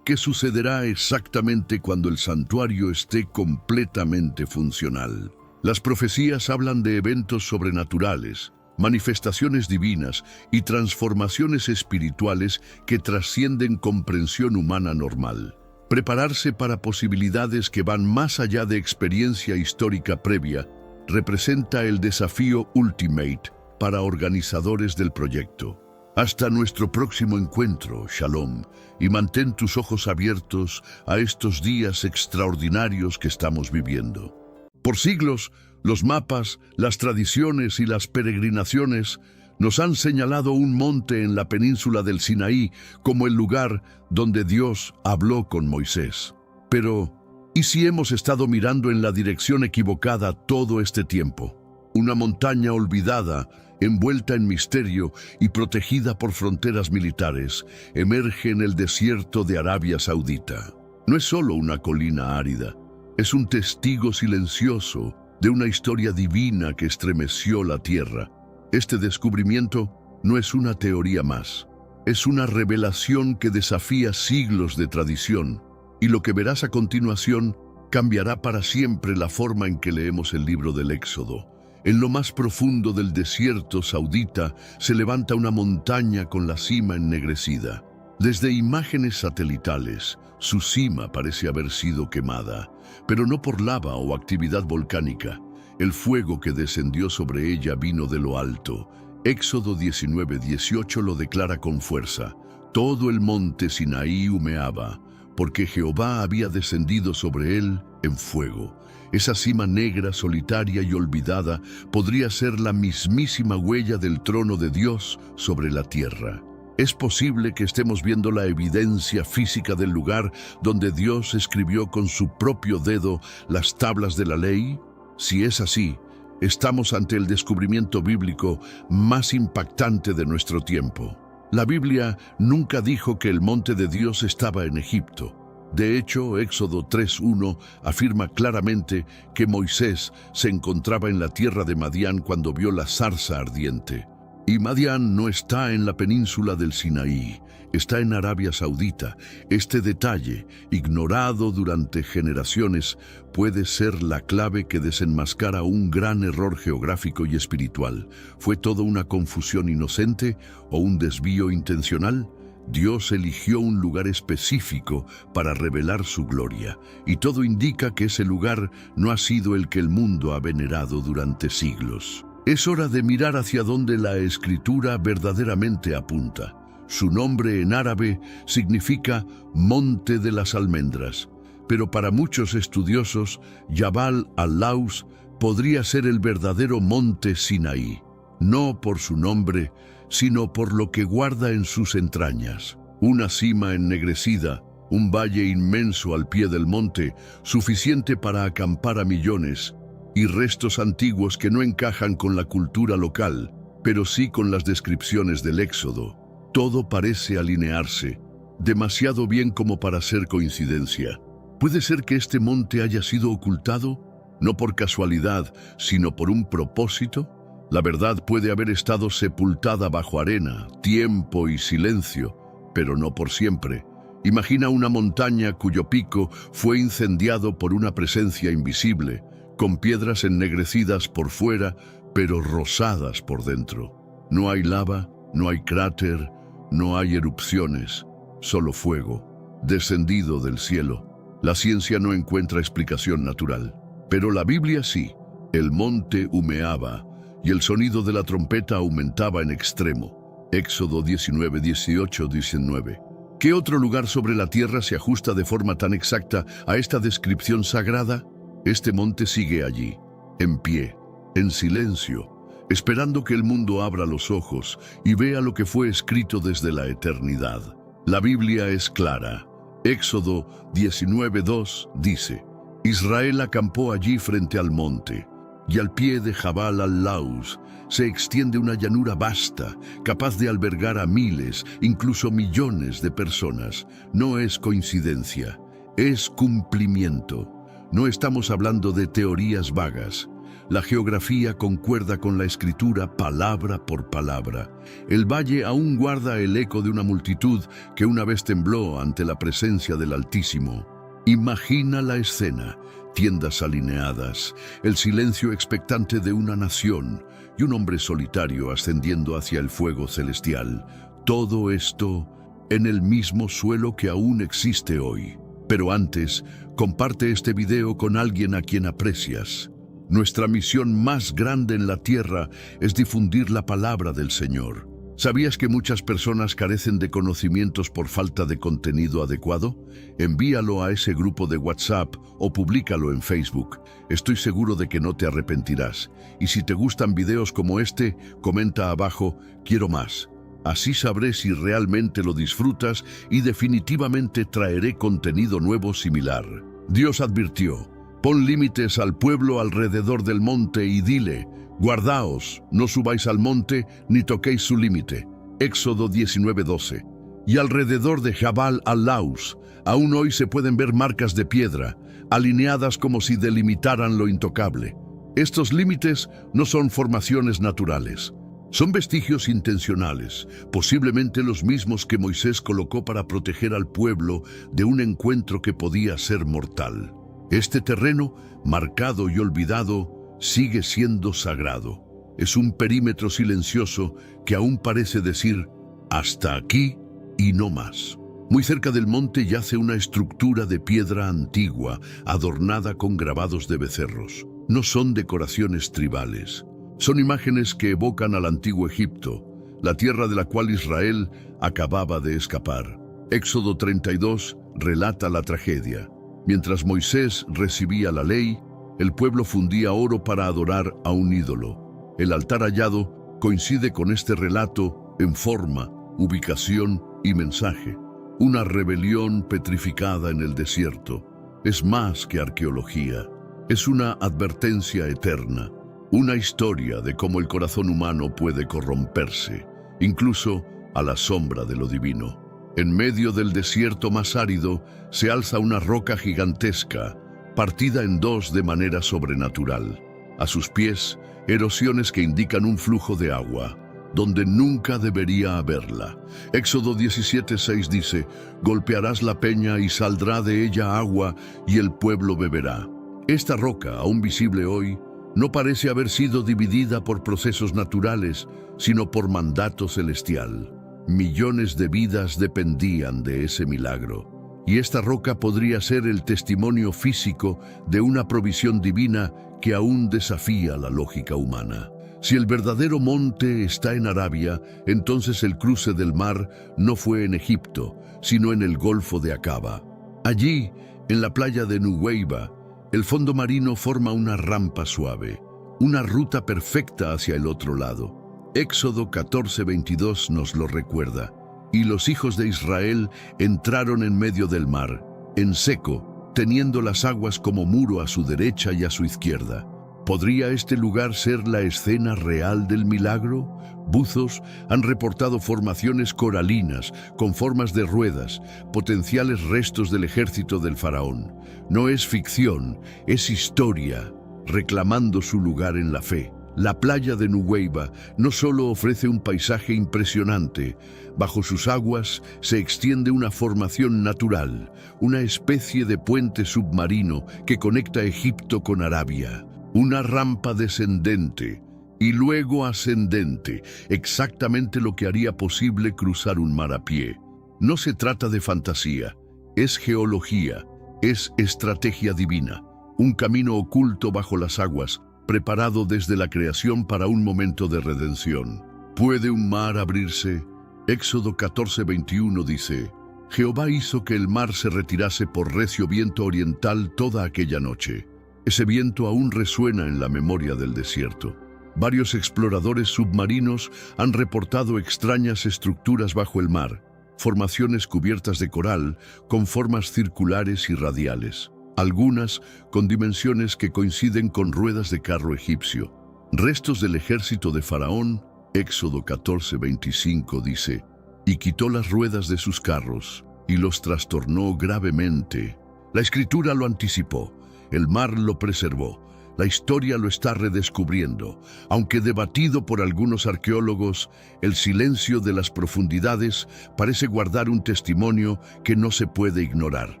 ¿Qué sucederá exactamente cuando el santuario esté completamente funcional? Las profecías hablan de eventos sobrenaturales, manifestaciones divinas y transformaciones espirituales que trascienden comprensión humana normal. Prepararse para posibilidades que van más allá de experiencia histórica previa representa el desafío ultimate para organizadores del proyecto. Hasta nuestro próximo encuentro, Shalom, y mantén tus ojos abiertos a estos días extraordinarios que estamos viviendo. Por siglos, los mapas, las tradiciones y las peregrinaciones nos han señalado un monte en la península del Sinaí como el lugar donde Dios habló con Moisés. Pero, ¿y si hemos estado mirando en la dirección equivocada todo este tiempo? Una montaña olvidada, envuelta en misterio y protegida por fronteras militares, emerge en el desierto de Arabia Saudita. No es solo una colina árida, Es un testigo silencioso de una historia divina que estremeció la tierra. Este descubrimiento no es una teoría más. Es una revelación que desafía siglos de tradición. Y lo que verás a continuación cambiará para siempre la forma en que leemos el libro del Éxodo. En lo más profundo del desierto saudita se levanta una montaña con la cima ennegrecida. Desde imágenes satelitales, su cima parece haber sido quemada, pero no por lava o actividad volcánica. El fuego que descendió sobre ella vino de lo alto. Éxodo 19:18 lo declara con fuerza. Todo el monte Sinaí humeaba, porque Jehová había descendido sobre él en fuego. Esa cima negra, solitaria y olvidada podría ser la mismísima huella del trono de Dios sobre la tierra. ¿Es posible que estemos viendo la evidencia física del lugar donde Dios escribió con su propio dedo las tablas de la ley? Si es así, estamos ante el descubrimiento bíblico más impactante de nuestro tiempo. La Biblia nunca dijo que el monte de Dios estaba en Egipto. De hecho, Éxodo 3:1 afirma claramente que Moisés se encontraba en la tierra de Madián cuando vio la zarza ardiente. Y Madián no está en la península del Sinaí, está en Arabia Saudita. Este detalle, ignorado durante generaciones, puede ser la clave que desenmascara un gran error geográfico y espiritual. ¿Fue todo una confusión inocente o un desvío intencional? Dios eligió un lugar específico para revelar su gloria, y todo indica que ese lugar no ha sido el que el mundo ha venerado durante siglos. Es hora de mirar hacia donde la Escritura verdaderamente apunta. Su nombre en árabe significa Monte de las Almendras, pero para muchos estudiosos, Jabal al-Laus podría ser el verdadero monte Sinaí, no por su nombre, sino por lo que guarda en sus entrañas. Una cima ennegrecida, un valle inmenso al pie del monte, suficiente para acampar a millones, y restos antiguos que no encajan con la cultura local, pero sí con las descripciones del Éxodo. Todo parece alinearse, demasiado bien como para ser coincidencia. ¿Puede ser que este monte haya sido ocultado? No por casualidad, sino por un propósito. La verdad puede haber estado sepultada bajo arena, tiempo y silencio, pero no por siempre. Imagina una montaña cuyo pico fue incendiado por una presencia invisible, con piedras ennegrecidas por fuera, pero rosadas por dentro. No hay lava, no hay cráter, no hay erupciones, solo fuego, descendido del cielo. La ciencia no encuentra explicación natural, pero la Biblia sí. El monte humeaba, y el sonido de la trompeta aumentaba en extremo. Éxodo 19:18-19. ¿Qué otro lugar sobre la tierra se ajusta de forma tan exacta a esta descripción sagrada? Este monte sigue allí, en pie, en silencio, esperando que el mundo abra los ojos y vea lo que fue escrito desde la eternidad. La Biblia es clara. Éxodo 19:2 dice: Israel acampó allí frente al monte, y al pie de Jabal al-Laus se extiende una llanura vasta, capaz de albergar a miles, incluso millones de personas. No es coincidencia, es cumplimiento. No estamos hablando de teorías vagas. La geografía concuerda con la Escritura palabra por palabra. El valle aún guarda el eco de una multitud que una vez tembló ante la presencia del Altísimo. Imagina la escena: tiendas alineadas, el silencio expectante de una nación y un hombre solitario ascendiendo hacia el fuego celestial. Todo esto en el mismo suelo que aún existe hoy. Pero antes, comparte este video con alguien a quien aprecias. Nuestra misión más grande en la tierra es difundir la palabra del Señor. ¿Sabías que muchas personas carecen de conocimientos por falta de contenido adecuado? Envíalo a ese grupo de WhatsApp o públicalo en Facebook. Estoy seguro de que no te arrepentirás. Y si te gustan videos como este, comenta abajo: quiero más. Así sabré si realmente lo disfrutas y definitivamente traeré contenido nuevo similar. Dios advirtió: pon límites al pueblo alrededor del monte y dile: guardaos, no subáis al monte ni toquéis su límite. Éxodo 19:12. Y alrededor de Jabal al-Laus, aún hoy se pueden ver marcas de piedra. alineadas como si delimitaran lo intocable. Estos límites no son formaciones naturales. Son vestigios intencionales, posiblemente los mismos que Moisés colocó para proteger al pueblo de un encuentro que podía ser mortal. Este terreno, marcado y olvidado, sigue siendo sagrado. Es un perímetro silencioso que aún parece decir, hasta aquí y no más. Muy cerca del monte yace una estructura de piedra antigua, adornada con grabados de becerros. No son decoraciones tribales. Son imágenes que evocan al antiguo Egipto, la tierra de la cual Israel acababa de escapar. Éxodo 32 relata la tragedia. Mientras Moisés recibía la ley, el pueblo fundía oro para adorar a un ídolo. El altar hallado coincide con este relato en forma, ubicación y mensaje. Una rebelión petrificada en el desierto. Es más que arqueología. Es una advertencia eterna. Una historia de cómo el corazón humano puede corromperse, incluso a la sombra de lo divino. En medio del desierto más árido se alza una roca gigantesca, partida en dos de manera sobrenatural. A sus pies, erosiones que indican un flujo de agua, donde nunca debería haberla. Éxodo 17:6 dice, golpearás la peña y saldrá de ella agua y el pueblo beberá. Esta roca, aún visible hoy, no parece haber sido dividida por procesos naturales, sino por mandato celestial. Millones de vidas dependían de ese milagro. Y esta roca podría ser el testimonio físico de una provisión divina que aún desafía la lógica humana. Si el verdadero monte está en Arabia, entonces el cruce del mar no fue en Egipto, sino en el Golfo de Aqaba. Allí, en la playa de Nuweiba, el fondo marino forma una rampa suave, una ruta perfecta hacia el otro lado. Éxodo 14:22 nos lo recuerda. Y los hijos de Israel entraron en medio del mar, en seco, teniendo las aguas como muro a su derecha y a su izquierda. ¿Podría este lugar ser la escena real del milagro? Buzos han reportado formaciones coralinas con formas de ruedas, potenciales restos del ejército del faraón. No es ficción, es historia, reclamando su lugar en la fe. La playa de Nuweiba no solo ofrece un paisaje impresionante, bajo sus aguas se extiende una formación natural, una especie de puente submarino que conecta Egipto con Arabia. Una rampa descendente y luego ascendente, exactamente lo que haría posible cruzar un mar a pie. No se trata de fantasía, es geología, es estrategia divina, un camino oculto bajo las aguas, preparado desde la creación para un momento de redención. ¿Puede un mar abrirse? Éxodo 14:21 dice, Jehová hizo que el mar se retirase por recio viento oriental toda aquella noche. Ese viento aún resuena en la memoria del desierto. Varios exploradores submarinos han reportado extrañas estructuras bajo el mar, formaciones cubiertas de coral con formas circulares y radiales, algunas con dimensiones que coinciden con ruedas de carro egipcio. Restos del ejército de Faraón, Éxodo 14:25 dice, y quitó las ruedas de sus carros y los trastornó gravemente. La escritura lo anticipó. El mar lo preservó. La historia lo está redescubriendo. Aunque debatido por algunos arqueólogos, el silencio de las profundidades parece guardar un testimonio que no se puede ignorar.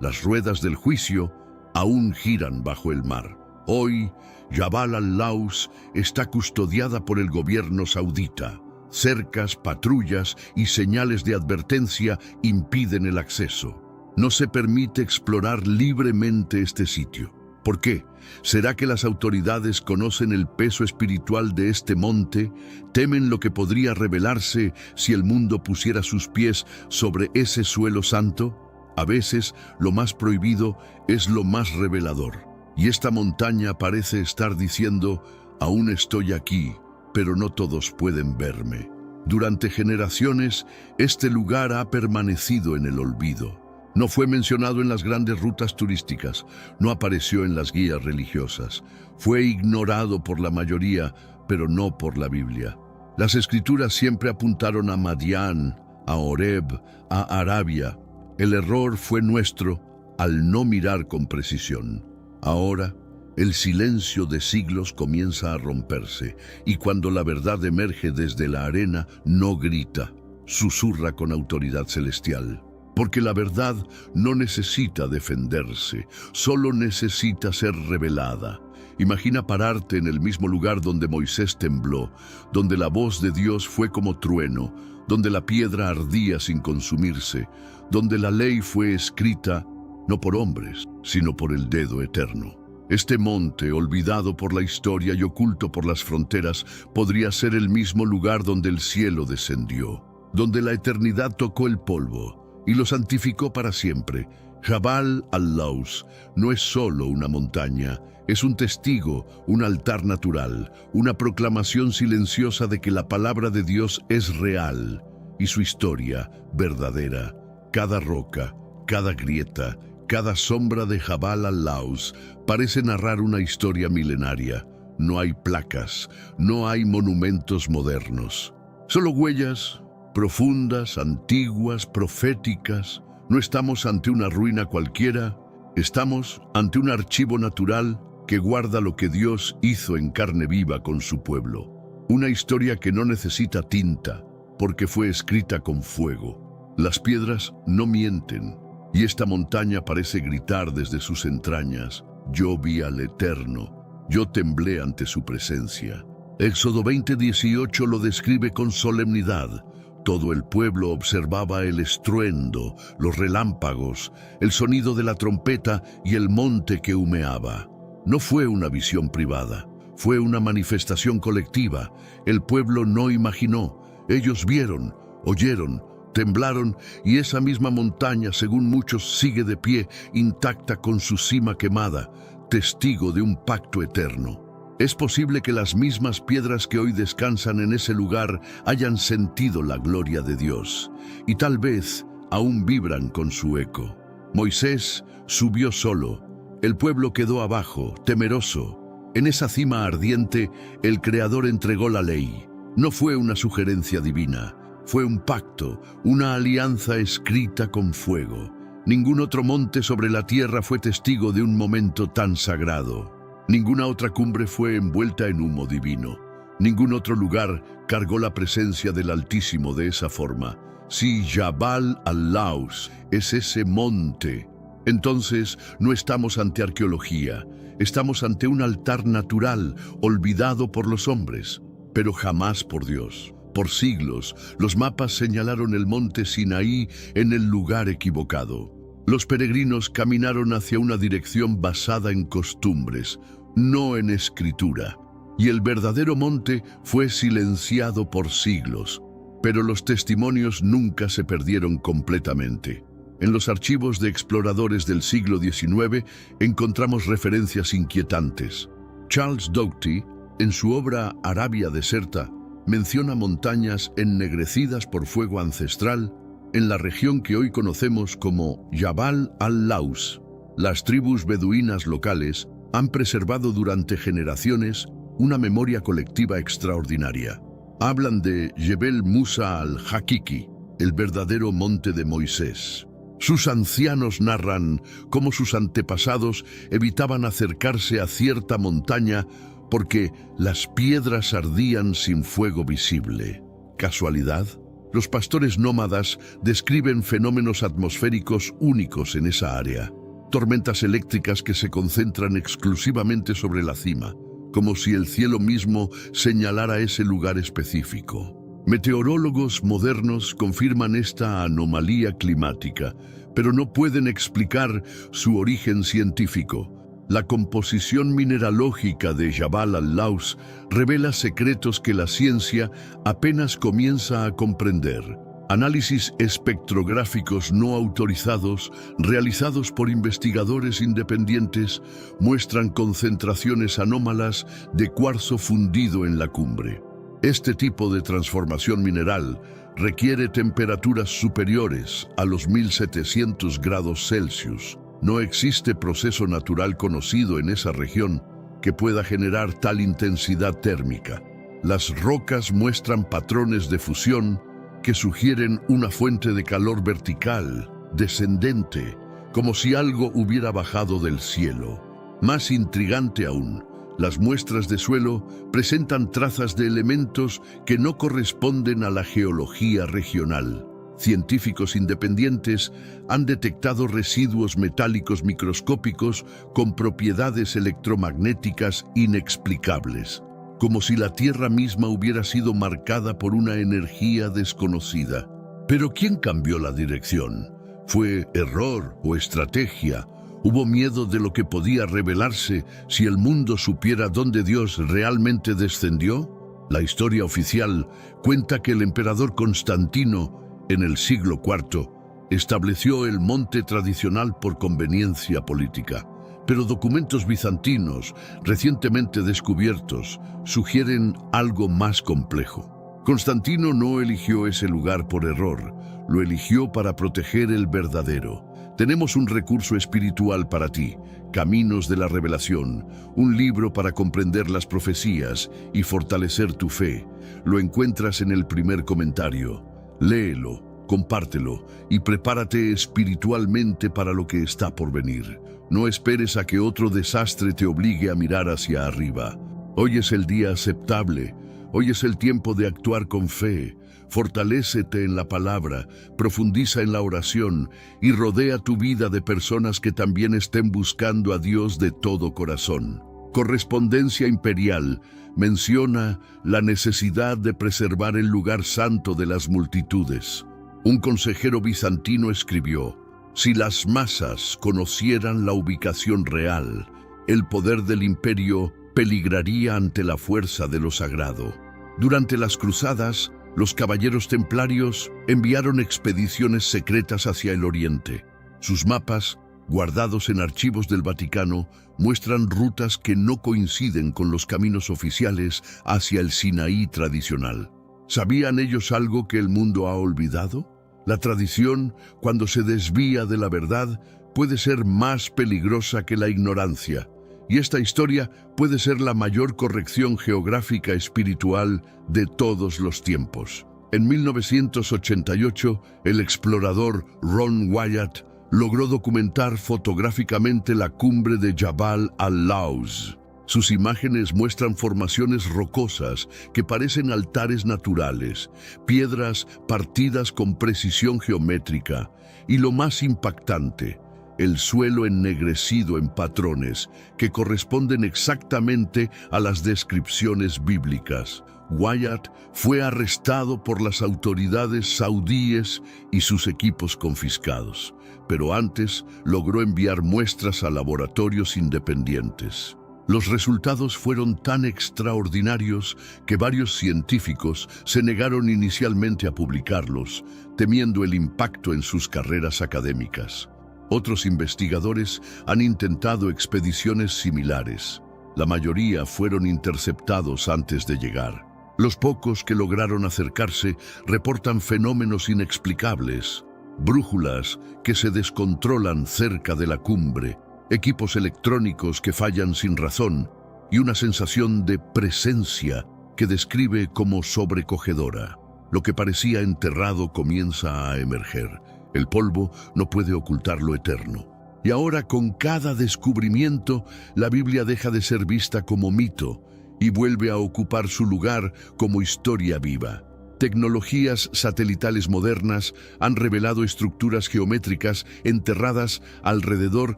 Las ruedas del juicio aún giran bajo el mar. Hoy, Jabal al-Laus está custodiada por el gobierno saudita. Cercas, patrullas y señales de advertencia impiden el acceso. No se permite explorar libremente este sitio. ¿Por qué? ¿Será que las autoridades conocen el peso espiritual de este monte? ¿Temen lo que podría revelarse si el mundo pusiera sus pies sobre ese suelo santo? A veces, lo más prohibido es lo más revelador. Y esta montaña parece estar diciendo, aún estoy aquí, pero no todos pueden verme. Durante generaciones, este lugar ha permanecido en el olvido. No fue mencionado en las grandes rutas turísticas, no apareció en las guías religiosas. Fue ignorado por la mayoría, pero no por la Biblia. Las escrituras siempre apuntaron a Madián, a Horeb, a Arabia. El error fue nuestro al no mirar con precisión. Ahora, el silencio de siglos comienza a romperse, y cuando la verdad emerge desde la arena, no grita, susurra con autoridad celestial. Porque la verdad no necesita defenderse, solo necesita ser revelada. Imagina pararte en el mismo lugar donde Moisés tembló, donde la voz de Dios fue como trueno, donde la piedra ardía sin consumirse, donde la ley fue escrita no por hombres, sino por el dedo eterno. Este monte, olvidado por la historia y oculto por las fronteras, podría ser el mismo lugar donde el cielo descendió, donde la eternidad tocó el polvo y lo santificó para siempre. Jabal al-Laus no es solo una montaña, es un testigo, un altar natural, una proclamación silenciosa de que la palabra de Dios es real y su historia verdadera. Cada roca, cada grieta, cada sombra de Jabal al-Laus parece narrar una historia milenaria. No hay placas, no hay monumentos modernos. Solo huellas profundas, antiguas, proféticas. No estamos ante una ruina cualquiera, estamos ante un archivo natural que guarda lo que Dios hizo en carne viva con su pueblo. Una historia que no necesita tinta, porque fue escrita con fuego. Las piedras no mienten. Y esta montaña parece gritar desde sus entrañas, yo vi al Eterno, yo temblé ante su presencia. Éxodo 20:18 lo describe con solemnidad. Todo el pueblo observaba el estruendo, los relámpagos, el sonido de la trompeta y el monte que humeaba. No fue una visión privada, fue una manifestación colectiva. El pueblo no imaginó, ellos vieron, oyeron, temblaron, y esa misma montaña, según muchos, sigue de pie, intacta con su cima quemada, testigo de un pacto eterno. Es posible que las mismas piedras que hoy descansan en ese lugar hayan sentido la gloria de Dios, y tal vez aún vibran con su eco. Moisés subió solo, el pueblo quedó abajo, temeroso. En esa cima ardiente, el Creador entregó la ley. No fue una sugerencia divina, fue un pacto, una alianza escrita con fuego. Ningún otro monte sobre la tierra fue testigo de un momento tan sagrado. Ninguna otra cumbre fue envuelta en humo divino. Ningún otro lugar cargó la presencia del Altísimo de esa forma. Si Jabal al-Laus es ese monte, entonces no estamos ante arqueología, estamos ante un altar natural, olvidado por los hombres, pero jamás por Dios. Por siglos, los mapas señalaron el monte Sinaí en el lugar equivocado. Los peregrinos caminaron hacia una dirección basada en costumbres, no en escritura. Y el verdadero monte fue silenciado por siglos, pero los testimonios nunca se perdieron completamente. En los archivos de exploradores del siglo XIX encontramos referencias inquietantes. Charles Doughty, en su obra Arabia Deserta, menciona montañas ennegrecidas por fuego ancestral en la región que hoy conocemos como Jabal al-Laus. Las tribus beduinas locales han preservado durante generaciones una memoria colectiva extraordinaria. Hablan de Jebel Musa al-Hakiki, el verdadero monte de Moisés. Sus ancianos narran cómo sus antepasados evitaban acercarse a cierta montaña porque las piedras ardían sin fuego visible. ¿Casualidad? Los pastores nómadas describen fenómenos atmosféricos únicos en esa área. Tormentas eléctricas que se concentran exclusivamente sobre la cima, como si el cielo mismo señalara ese lugar específico. Meteorólogos modernos confirman esta anomalía climática, pero no pueden explicar su origen científico. La composición mineralógica de Jabal al-Laus revela secretos que la ciencia apenas comienza a comprender. Análisis espectrográficos no autorizados, realizados por investigadores independientes, muestran concentraciones anómalas de cuarzo fundido en la cumbre. Este tipo de transformación mineral requiere temperaturas superiores a los 1700 grados Celsius. No existe proceso natural conocido en esa región que pueda generar tal intensidad térmica. Las rocas muestran patrones de fusión que sugieren una fuente de calor vertical, descendente, como si algo hubiera bajado del cielo. Más intrigante aún, las muestras de suelo presentan trazas de elementos que no corresponden a la geología regional. Científicos independientes han detectado residuos metálicos microscópicos con propiedades electromagnéticas inexplicables, como si la Tierra misma hubiera sido marcada por una energía desconocida. Pero ¿quién cambió la dirección? ¿Fue error o estrategia? ¿Hubo miedo de lo que podía revelarse si el mundo supiera dónde Dios realmente descendió? La historia oficial cuenta que el emperador Constantino, en el siglo IV, estableció el monte tradicional por conveniencia política. Pero documentos bizantinos, recientemente descubiertos, sugieren algo más complejo. Constantino no eligió ese lugar por error, lo eligió para proteger el verdadero. Tenemos un recurso espiritual para ti, Caminos de la Revelación, un libro para comprender las profecías y fortalecer tu fe. Lo encuentras en el primer comentario. Léelo, compártelo y prepárate espiritualmente para lo que está por venir. No esperes a que otro desastre te obligue a mirar hacia arriba. Hoy es el día aceptable. Hoy es el tiempo de actuar con fe. Fortalécete en la palabra, profundiza en la oración y rodea tu vida de personas que también estén buscando a Dios de todo corazón. Correspondencia Imperial menciona la necesidad de preservar el lugar santo de las multitudes. Un consejero bizantino escribió: si las masas conocieran la ubicación real, el poder del imperio peligraría ante la fuerza de lo sagrado. Durante las cruzadas, los caballeros templarios enviaron expediciones secretas hacia el oriente. Sus mapas, guardados en archivos del Vaticano, muestran rutas que no coinciden con los caminos oficiales hacia el Sinaí tradicional. ¿Sabían ellos algo que el mundo ha olvidado? La tradición, cuando se desvía de la verdad, puede ser más peligrosa que la ignorancia. Y esta historia puede ser la mayor corrección geográfica espiritual de todos los tiempos. En 1988, el explorador Ron Wyatt logró documentar fotográficamente la cumbre de Jabal al-Lawz. Sus imágenes muestran formaciones rocosas que parecen altares naturales, piedras partidas con precisión geométrica y, lo más impactante, el suelo ennegrecido en patrones que corresponden exactamente a las descripciones bíblicas. Wyatt fue arrestado por las autoridades saudíes y sus equipos confiscados, pero antes logró enviar muestras a laboratorios independientes. Los resultados fueron tan extraordinarios que varios científicos se negaron inicialmente a publicarlos, temiendo el impacto en sus carreras académicas. Otros investigadores han intentado expediciones similares. La mayoría fueron interceptados antes de llegar. Los pocos que lograron acercarse reportan fenómenos inexplicables, brújulas que se descontrolan cerca de la cumbre, equipos electrónicos que fallan sin razón y una sensación de presencia que describe como sobrecogedora. Lo que parecía enterrado comienza a emerger. El polvo no puede ocultar lo eterno. Y ahora, con cada descubrimiento, la Biblia deja de ser vista como mito y vuelve a ocupar su lugar como historia viva. Tecnologías satelitales modernas han revelado estructuras geométricas enterradas alrededor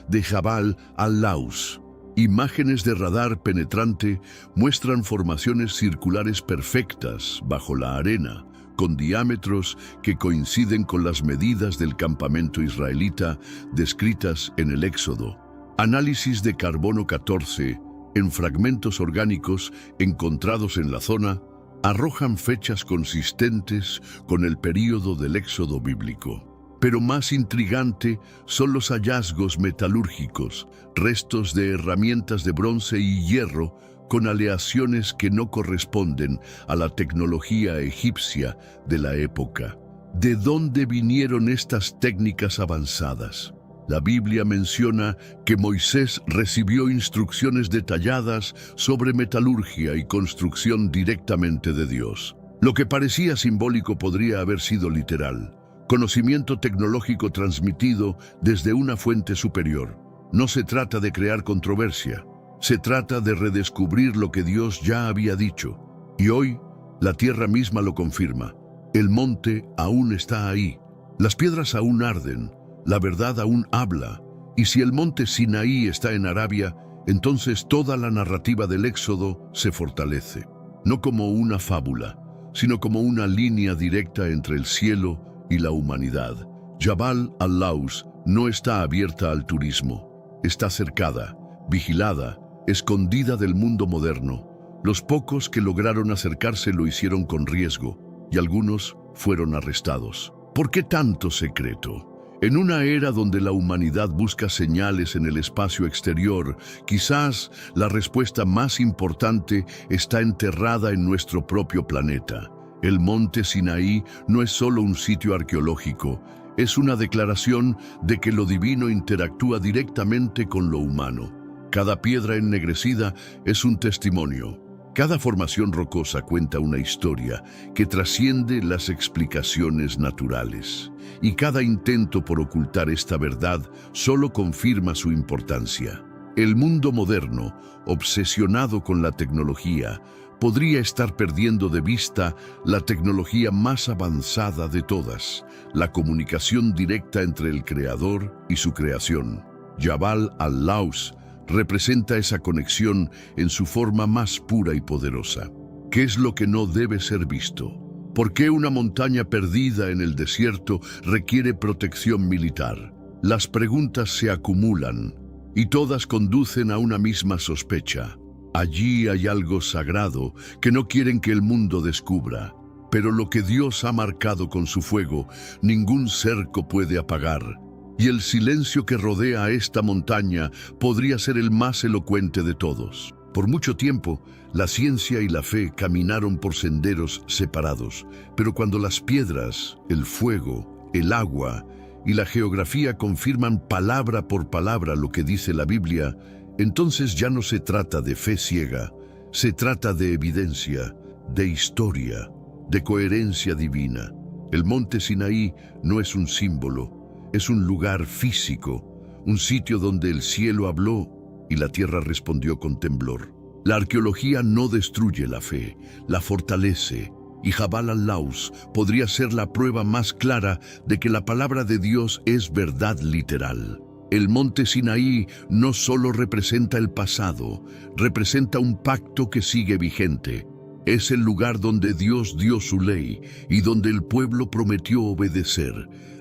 de Jabal al-Lawz. Imágenes de radar penetrante muestran formaciones circulares perfectas bajo la arena, con diámetros que coinciden con las medidas del campamento israelita descritas en el Éxodo. Análisis de carbono 14 en fragmentos orgánicos encontrados en la zona arrojan fechas consistentes con el período del Éxodo bíblico. Pero más intrigante son los hallazgos metalúrgicos, restos de herramientas de bronce y hierro con aleaciones que no corresponden a la tecnología egipcia de la época. ¿De dónde vinieron estas técnicas avanzadas? La Biblia menciona que Moisés recibió instrucciones detalladas sobre metalurgia y construcción directamente de Dios. Lo que parecía simbólico podría haber sido literal. conocimiento tecnológico transmitido desde una fuente superior. No se trata de crear controversia, se trata de redescubrir lo que Dios ya había dicho. Y hoy, la tierra misma lo confirma. El monte aún está ahí, las piedras aún arden, la verdad aún habla. Y si el monte Sinaí está en Arabia, entonces toda la narrativa del Éxodo se fortalece. No como una fábula, sino como una línea directa entre el cielo y la humanidad. Jabal al-Laus no está abierta al turismo, está cercada, vigilada, escondida del mundo moderno. Los pocos que lograron acercarse lo hicieron con riesgo, y algunos fueron arrestados. ¿Por qué tanto secreto? En una era donde la humanidad busca señales en el espacio exterior, quizás la respuesta más importante está enterrada en nuestro propio planeta. El monte Sinaí no es solo un sitio arqueológico, es una declaración de que lo divino interactúa directamente con lo humano. Cada piedra ennegrecida es un testimonio. Cada formación rocosa cuenta una historia que trasciende las explicaciones naturales. Y cada intento por ocultar esta verdad solo confirma su importancia. El mundo moderno, obsesionado con la tecnología, podría estar perdiendo de vista la tecnología más avanzada de todas, la comunicación directa entre el creador y su creación. Jabal al-Laus representa esa conexión en su forma más pura y poderosa. ¿Qué es lo que no debe ser visto? ¿Por qué una montaña perdida en el desierto requiere protección militar? Las preguntas se acumulan y todas conducen a una misma sospecha. Allí hay algo sagrado que no quieren que el mundo descubra. Pero lo que Dios ha marcado con su fuego, ningún cerco puede apagar. Y el silencio que rodea a esta montaña podría ser el más elocuente de todos. Por mucho tiempo, la ciencia y la fe caminaron por senderos separados, pero cuando las piedras, el fuego, el agua y la geografía confirman palabra por palabra lo que dice la Biblia, entonces ya no se trata de fe ciega, se trata de evidencia, de historia, de coherencia divina. El monte Sinaí no es un símbolo, es un lugar físico, un sitio donde el cielo habló y la tierra respondió con temblor. La arqueología no destruye la fe, la fortalece, y Jabal al-Laus podría ser la prueba más clara de que la palabra de Dios es verdad literal. El monte Sinaí no solo representa el pasado, representa un pacto que sigue vigente. Es el lugar donde Dios dio su ley y donde el pueblo prometió obedecer.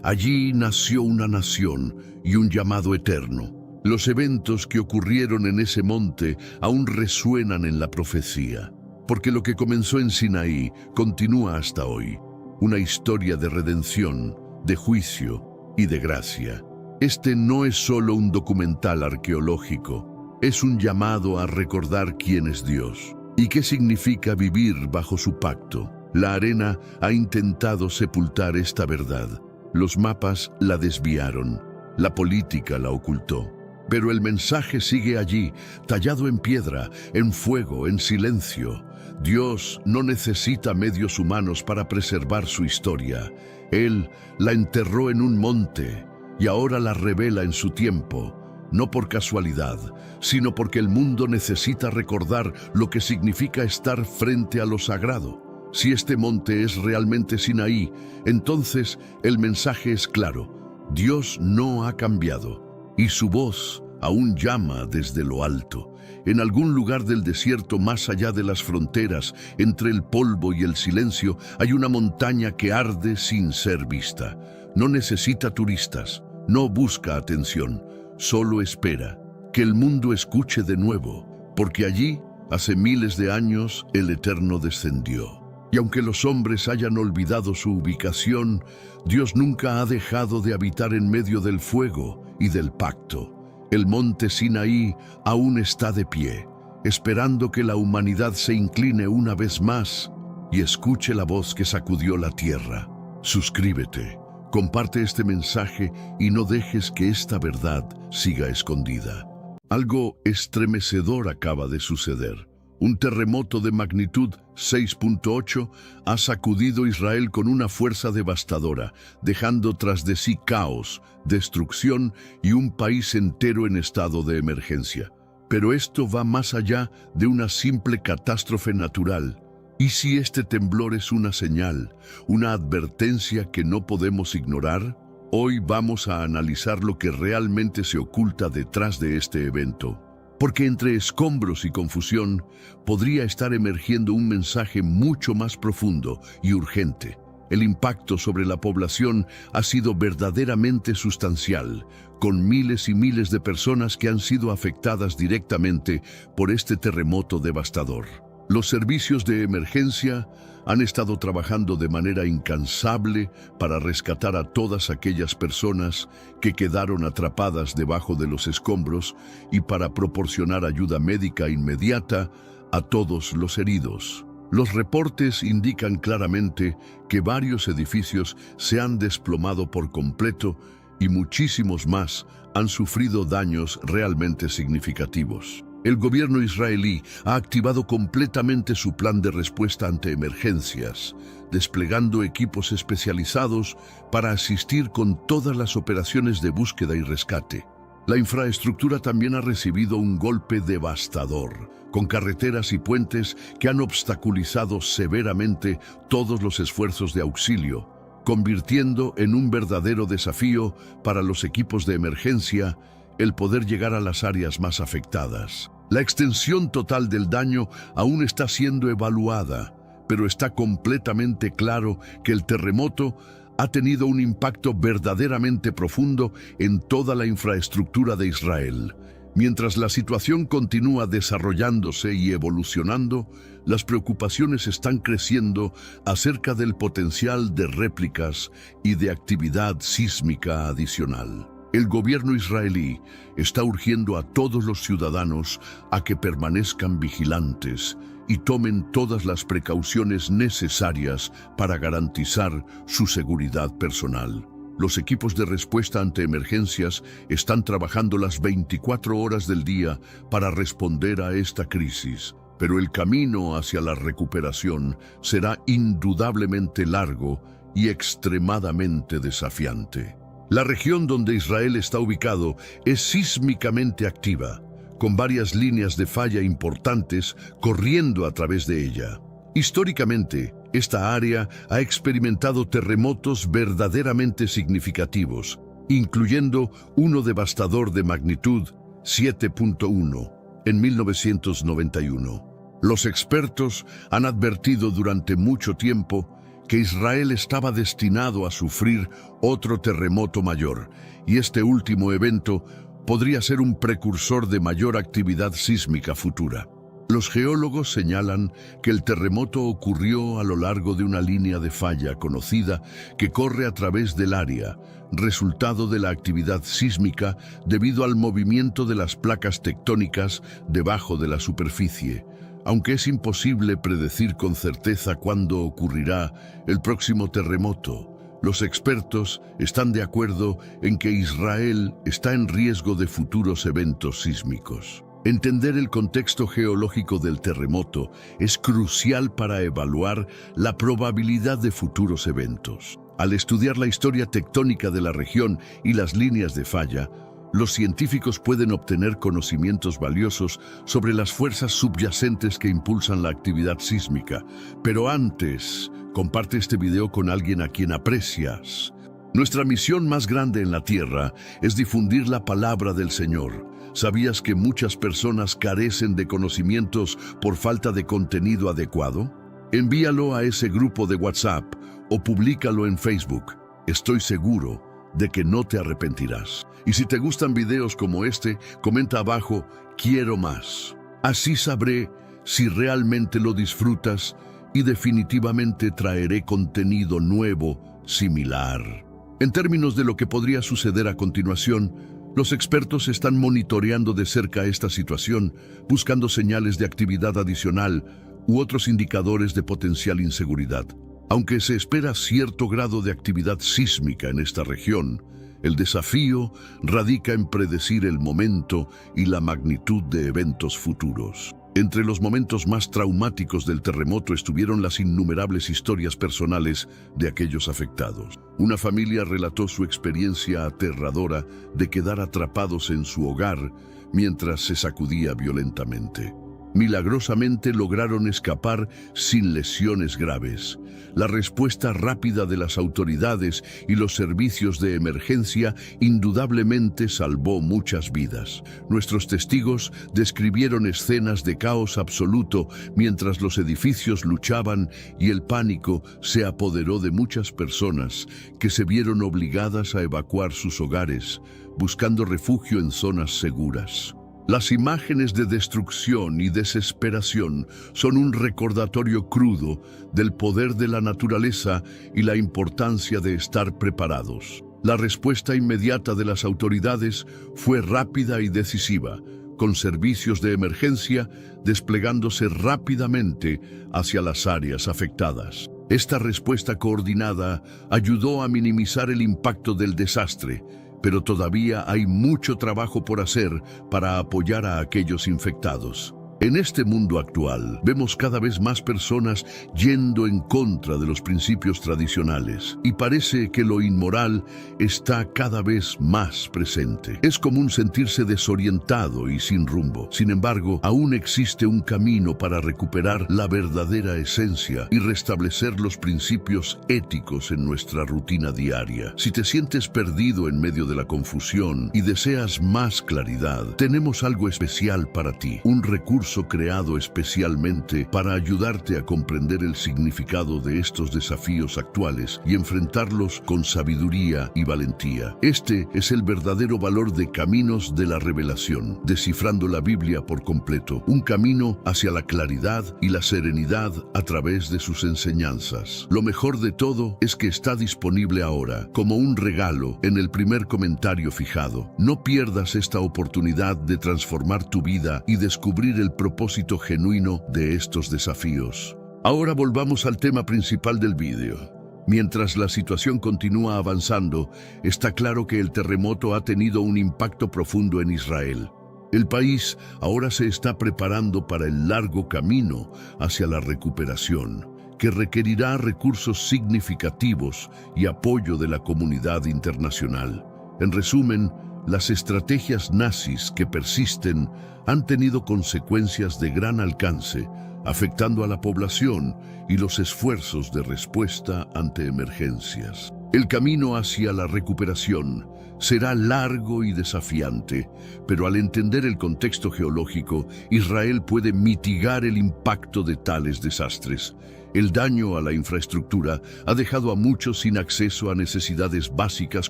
Allí nació una nación y un llamado eterno. Los eventos que ocurrieron en ese monte aún resuenan en la profecía, porque lo que comenzó en Sinaí continúa hasta hoy. Una historia de redención, de juicio y de gracia. Este no es solo un documental arqueológico, es un llamado a recordar quién es Dios y qué significa vivir bajo su pacto. La arena ha intentado sepultar esta verdad. Los mapas la desviaron, la política la ocultó. Pero el mensaje sigue allí, tallado en piedra, en fuego, en silencio. Dios no necesita medios humanos para preservar su historia. Él la enterró en un monte y ahora la revela en su tiempo, no por casualidad, sino porque el mundo necesita recordar lo que significa estar frente a lo sagrado. Si este monte es realmente Sinaí, entonces el mensaje es claro. Dios no ha cambiado. Y su voz aún llama desde lo alto. En algún lugar del desierto, más allá de las fronteras, entre el polvo y el silencio, hay una montaña que arde sin ser vista. No necesita turistas, no busca atención, solo espera que el mundo escuche de nuevo, porque allí, hace miles de años, el Eterno descendió. Y aunque los hombres hayan olvidado su ubicación, Dios nunca ha dejado de habitar en medio del fuego y del pacto. El monte Sinaí aún está de pie, esperando que la humanidad se incline una vez más y escuche la voz que sacudió la tierra. Suscríbete, comparte este mensaje y no dejes que esta verdad siga escondida. Algo estremecedor acaba de suceder. Un terremoto de magnitud 6.8 ha sacudido Israel con una fuerza devastadora, dejando tras de sí caos, destrucción y un país entero en estado de emergencia. Pero esto va más allá de una simple catástrofe natural. ¿Y si este temblor es una señal, una advertencia que no podemos ignorar? Hoy vamos a analizar lo que realmente se oculta detrás de este evento. Porque entre escombros y confusión podría estar emergiendo un mensaje mucho más profundo y urgente. El impacto sobre la población ha sido verdaderamente sustancial, con miles y miles de personas que han sido afectadas directamente por este terremoto devastador. Los servicios de emergencia han estado trabajando de manera incansable para rescatar a todas aquellas personas que quedaron atrapadas debajo de los escombros y para proporcionar ayuda médica inmediata a todos los heridos. Los reportes indican claramente que varios edificios se han desplomado por completo y muchísimos más han sufrido daños realmente significativos. El gobierno israelí ha activado completamente su plan de respuesta ante emergencias, desplegando equipos especializados para asistir con todas las operaciones de búsqueda y rescate. La infraestructura también ha recibido un golpe devastador, con carreteras y puentes que han obstaculizado severamente todos los esfuerzos de auxilio, convirtiendo en un verdadero desafío para los equipos de emergencia el poder llegar a las áreas más afectadas. La extensión total del daño aún está siendo evaluada, pero está completamente claro que el terremoto ha tenido un impacto verdaderamente profundo en toda la infraestructura de Israel. Mientras la situación continúa desarrollándose y evolucionando, las preocupaciones están creciendo acerca del potencial de réplicas y de actividad sísmica adicional. El gobierno israelí está urgiendo a todos los ciudadanos a que permanezcan vigilantes y tomen todas las precauciones necesarias para garantizar su seguridad personal. Los equipos de respuesta ante emergencias están trabajando las 24 horas del día para responder a esta crisis, pero el camino hacia la recuperación será indudablemente largo y extremadamente desafiante. La región donde Israel está ubicado es sísmicamente activa, con varias líneas de falla importantes corriendo a través de ella. Históricamente, esta área ha experimentado terremotos verdaderamente significativos, incluyendo uno devastador de magnitud 7.1 en 1991. Los expertos han advertido durante mucho tiempo que Israel estaba destinado a sufrir otro terremoto mayor, y este último evento podría ser un precursor de mayor actividad sísmica futura. Los geólogos señalan que el terremoto ocurrió a lo largo de una línea de falla conocida que corre a través del área, resultado de la actividad sísmica debido al movimiento de las placas tectónicas debajo de la superficie. Aunque es imposible predecir con certeza cuándo ocurrirá el próximo terremoto, los expertos están de acuerdo en que Israel está en riesgo de futuros eventos sísmicos. Entender el contexto geológico del terremoto es crucial para evaluar la probabilidad de futuros eventos. Al estudiar la historia tectónica de la región y las líneas de falla, los científicos pueden obtener conocimientos valiosos sobre las fuerzas subyacentes que impulsan la actividad sísmica. Pero antes, comparte este video con alguien a quien aprecias. Nuestra misión más grande en la Tierra es difundir la palabra del Señor. ¿Sabías que muchas personas carecen de conocimientos por falta de contenido adecuado? Envíalo a ese grupo de WhatsApp o públicalo en Facebook. Estoy seguro de que no te arrepentirás. Y si te gustan videos como este, comenta abajo, quiero más. Así sabré si realmente lo disfrutas y definitivamente traeré contenido nuevo, similar. En términos de lo que podría suceder a continuación, los expertos están monitoreando de cerca esta situación, buscando señales de actividad adicional u otros indicadores de potencial inseguridad. Aunque se espera cierto grado de actividad sísmica en esta región, el desafío radica en predecir el momento y la magnitud de eventos futuros. Entre los momentos más traumáticos del terremoto estuvieron las innumerables historias personales de aquellos afectados. Una familia relató su experiencia aterradora de quedar atrapados en su hogar mientras se sacudía violentamente. Milagrosamente lograron escapar sin lesiones graves. La respuesta rápida de las autoridades y los servicios de emergencia indudablemente salvó muchas vidas. Nuestros testigos describieron escenas de caos absoluto mientras los edificios luchaban y el pánico se apoderó de muchas personas que se vieron obligadas a evacuar sus hogares, buscando refugio en zonas seguras. Las imágenes de destrucción y desesperación son un recordatorio crudo del poder de la naturaleza y la importancia de estar preparados. La respuesta inmediata de las autoridades fue rápida y decisiva, con servicios de emergencia desplegándose rápidamente hacia las áreas afectadas. Esta respuesta coordinada ayudó a minimizar el impacto del desastre, pero todavía hay mucho trabajo por hacer para apoyar a aquellos infectados. En este mundo actual, vemos cada vez más personas yendo en contra de los principios tradicionales y parece que lo inmoral está cada vez más presente. Es común sentirse desorientado y sin rumbo. Sin embargo, aún existe un camino para recuperar la verdadera esencia y restablecer los principios éticos en nuestra rutina diaria. Si te sientes perdido en medio de la confusión y deseas más claridad, tenemos algo especial para ti, un recurso creado especialmente para ayudarte a comprender el significado de estos desafíos actuales y enfrentarlos con sabiduría y valentía. Este es el verdadero valor de Caminos de la Revelación, descifrando la Biblia por completo, un camino hacia la claridad y la serenidad a través de sus enseñanzas. Lo mejor de todo es que está disponible ahora, como un regalo, en el primer comentario fijado. No pierdas esta oportunidad de transformar tu vida y descubrir el propósito genuino de estos desafíos. Ahora volvamos al tema principal del vídeo. Mientras la situación continúa avanzando, está claro que el terremoto ha tenido un impacto profundo en Israel. El país ahora se está preparando para el largo camino hacia la recuperación, que requerirá recursos significativos y apoyo de la comunidad internacional. En resumen, las estrategias nazis que persisten han tenido consecuencias de gran alcance, afectando a la población y los esfuerzos de respuesta ante emergencias. El camino hacia la recuperación será largo y desafiante, pero al entender el contexto geológico, Israel puede mitigar el impacto de tales desastres. El daño a la infraestructura ha dejado a muchos sin acceso a necesidades básicas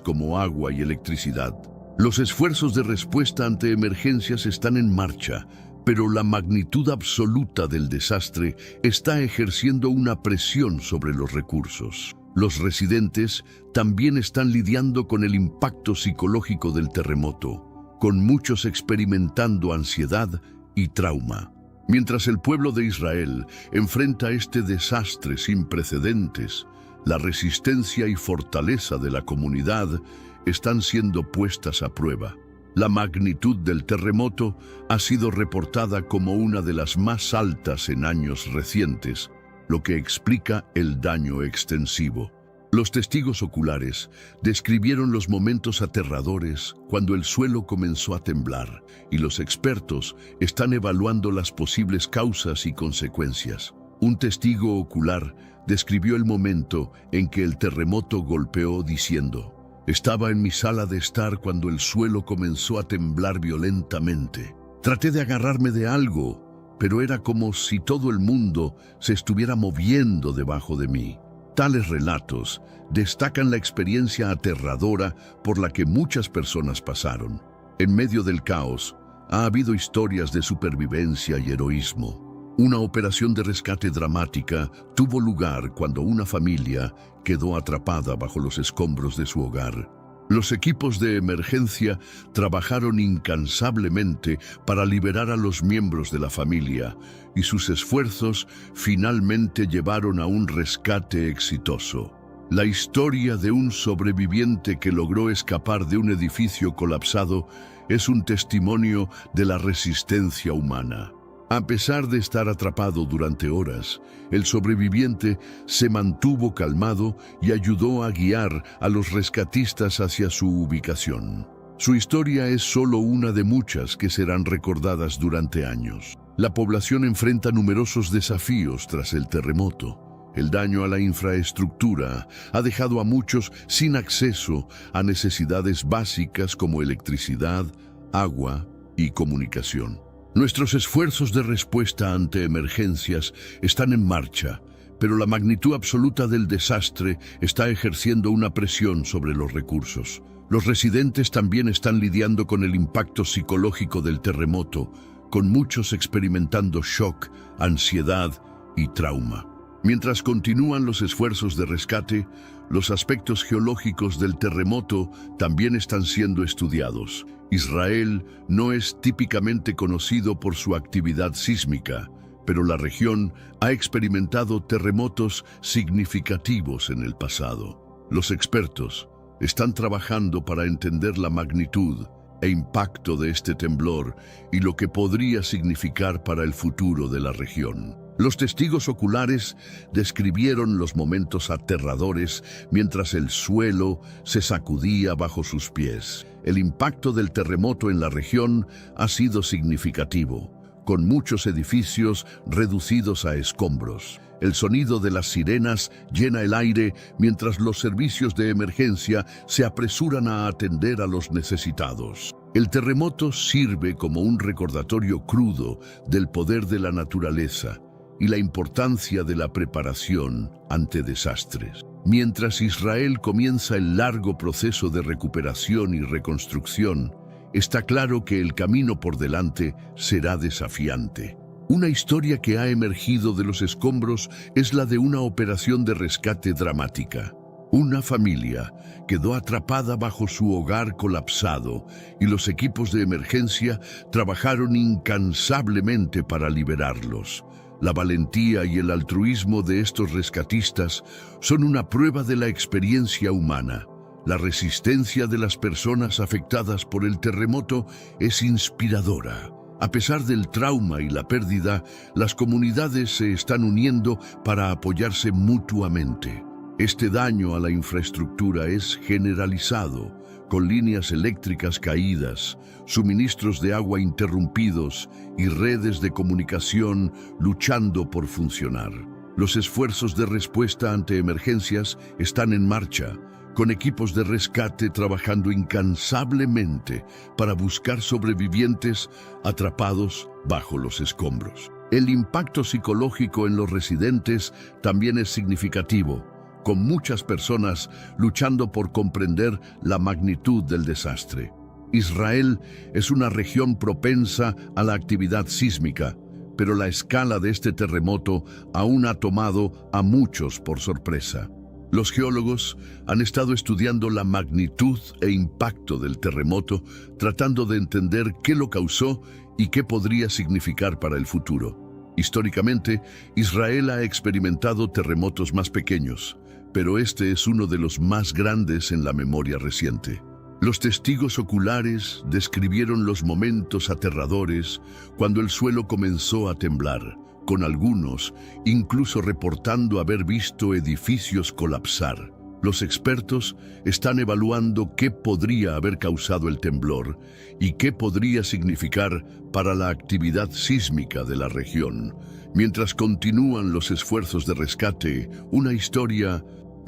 como agua y electricidad. Los esfuerzos de respuesta ante emergencias están en marcha, pero la magnitud absoluta del desastre está ejerciendo una presión sobre los recursos. Los residentes también están lidiando con el impacto psicológico del terremoto, con muchos experimentando ansiedad y trauma. Mientras el pueblo de Israel enfrenta este desastre sin precedentes, la resistencia y fortaleza de la comunidad están siendo puestas a prueba. La magnitud del terremoto ha sido reportada como una de las más altas en años recientes, lo que explica el daño extensivo. Los testigos oculares describieron los momentos aterradores cuando el suelo comenzó a temblar, y los expertos están evaluando las posibles causas y consecuencias. Un testigo ocular describió el momento en que el terremoto golpeó diciendo: «Estaba en mi sala de estar cuando el suelo comenzó a temblar violentamente. Traté de agarrarme de algo, pero era como si todo el mundo se estuviera moviendo debajo de mí». Tales relatos destacan la experiencia aterradora por la que muchas personas pasaron. En medio del caos, ha habido historias de supervivencia y heroísmo. Una operación de rescate dramática tuvo lugar cuando una familia quedó atrapada bajo los escombros de su hogar. Los equipos de emergencia trabajaron incansablemente para liberar a los miembros de la familia, y sus esfuerzos finalmente llevaron a un rescate exitoso. La historia de un sobreviviente que logró escapar de un edificio colapsado es un testimonio de la resistencia humana. A pesar de estar atrapado durante horas, el sobreviviente se mantuvo calmado y ayudó a guiar a los rescatistas hacia su ubicación. Su historia es solo una de muchas que serán recordadas durante años. La población enfrenta numerosos desafíos tras el terremoto. El daño a la infraestructura ha dejado a muchos sin acceso a necesidades básicas como electricidad, agua y comunicación. Nuestros esfuerzos de respuesta ante emergencias están en marcha, pero la magnitud absoluta del desastre está ejerciendo una presión sobre los recursos. Los residentes también están lidiando con el impacto psicológico del terremoto, con muchos experimentando shock, ansiedad y trauma. Mientras continúan los esfuerzos de rescate, los aspectos geológicos del terremoto también están siendo estudiados. Israel no es típicamente conocido por su actividad sísmica, pero la región ha experimentado terremotos significativos en el pasado. Los expertos están trabajando para entender la magnitud e impacto de este temblor y lo que podría significar para el futuro de la región. Los testigos oculares describieron los momentos aterradores mientras el suelo se sacudía bajo sus pies. El impacto del terremoto en la región ha sido significativo, con muchos edificios reducidos a escombros. El sonido de las sirenas llena el aire mientras los servicios de emergencia se apresuran a atender a los necesitados. El terremoto sirve como un recordatorio crudo del poder de la naturaleza y la importancia de la preparación ante desastres. Mientras Israel comienza el largo proceso de recuperación y reconstrucción, está claro que el camino por delante será desafiante. Una historia que ha emergido de los escombros es la de una operación de rescate dramática. Una familia quedó atrapada bajo su hogar colapsado y los equipos de emergencia trabajaron incansablemente para liberarlos. La valentía y el altruismo de estos rescatistas son una prueba de la experiencia humana. La resistencia de las personas afectadas por el terremoto es inspiradora. A pesar del trauma y la pérdida, las comunidades se están uniendo para apoyarse mutuamente. Este daño a la infraestructura es generalizado, con líneas eléctricas caídas, suministros de agua interrumpidos y redes de comunicación luchando por funcionar. Los esfuerzos de respuesta ante emergencias están en marcha, con equipos de rescate trabajando incansablemente para buscar sobrevivientes atrapados bajo los escombros. El impacto psicológico en los residentes también es significativo, con muchas personas luchando por comprender la magnitud del desastre. Israel es una región propensa a la actividad sísmica, pero la escala de este terremoto aún ha tomado a muchos por sorpresa. Los geólogos han estado estudiando la magnitud e impacto del terremoto, tratando de entender qué lo causó y qué podría significar para el futuro. Históricamente, Israel ha experimentado terremotos más pequeños, pero este es uno de los más grandes en la memoria reciente. Los testigos oculares describieron los momentos aterradores cuando el suelo comenzó a temblar, con algunos incluso reportando haber visto edificios colapsar. Los expertos están evaluando qué podría haber causado el temblor y qué podría significar para la actividad sísmica de la región. Mientras continúan los esfuerzos de rescate,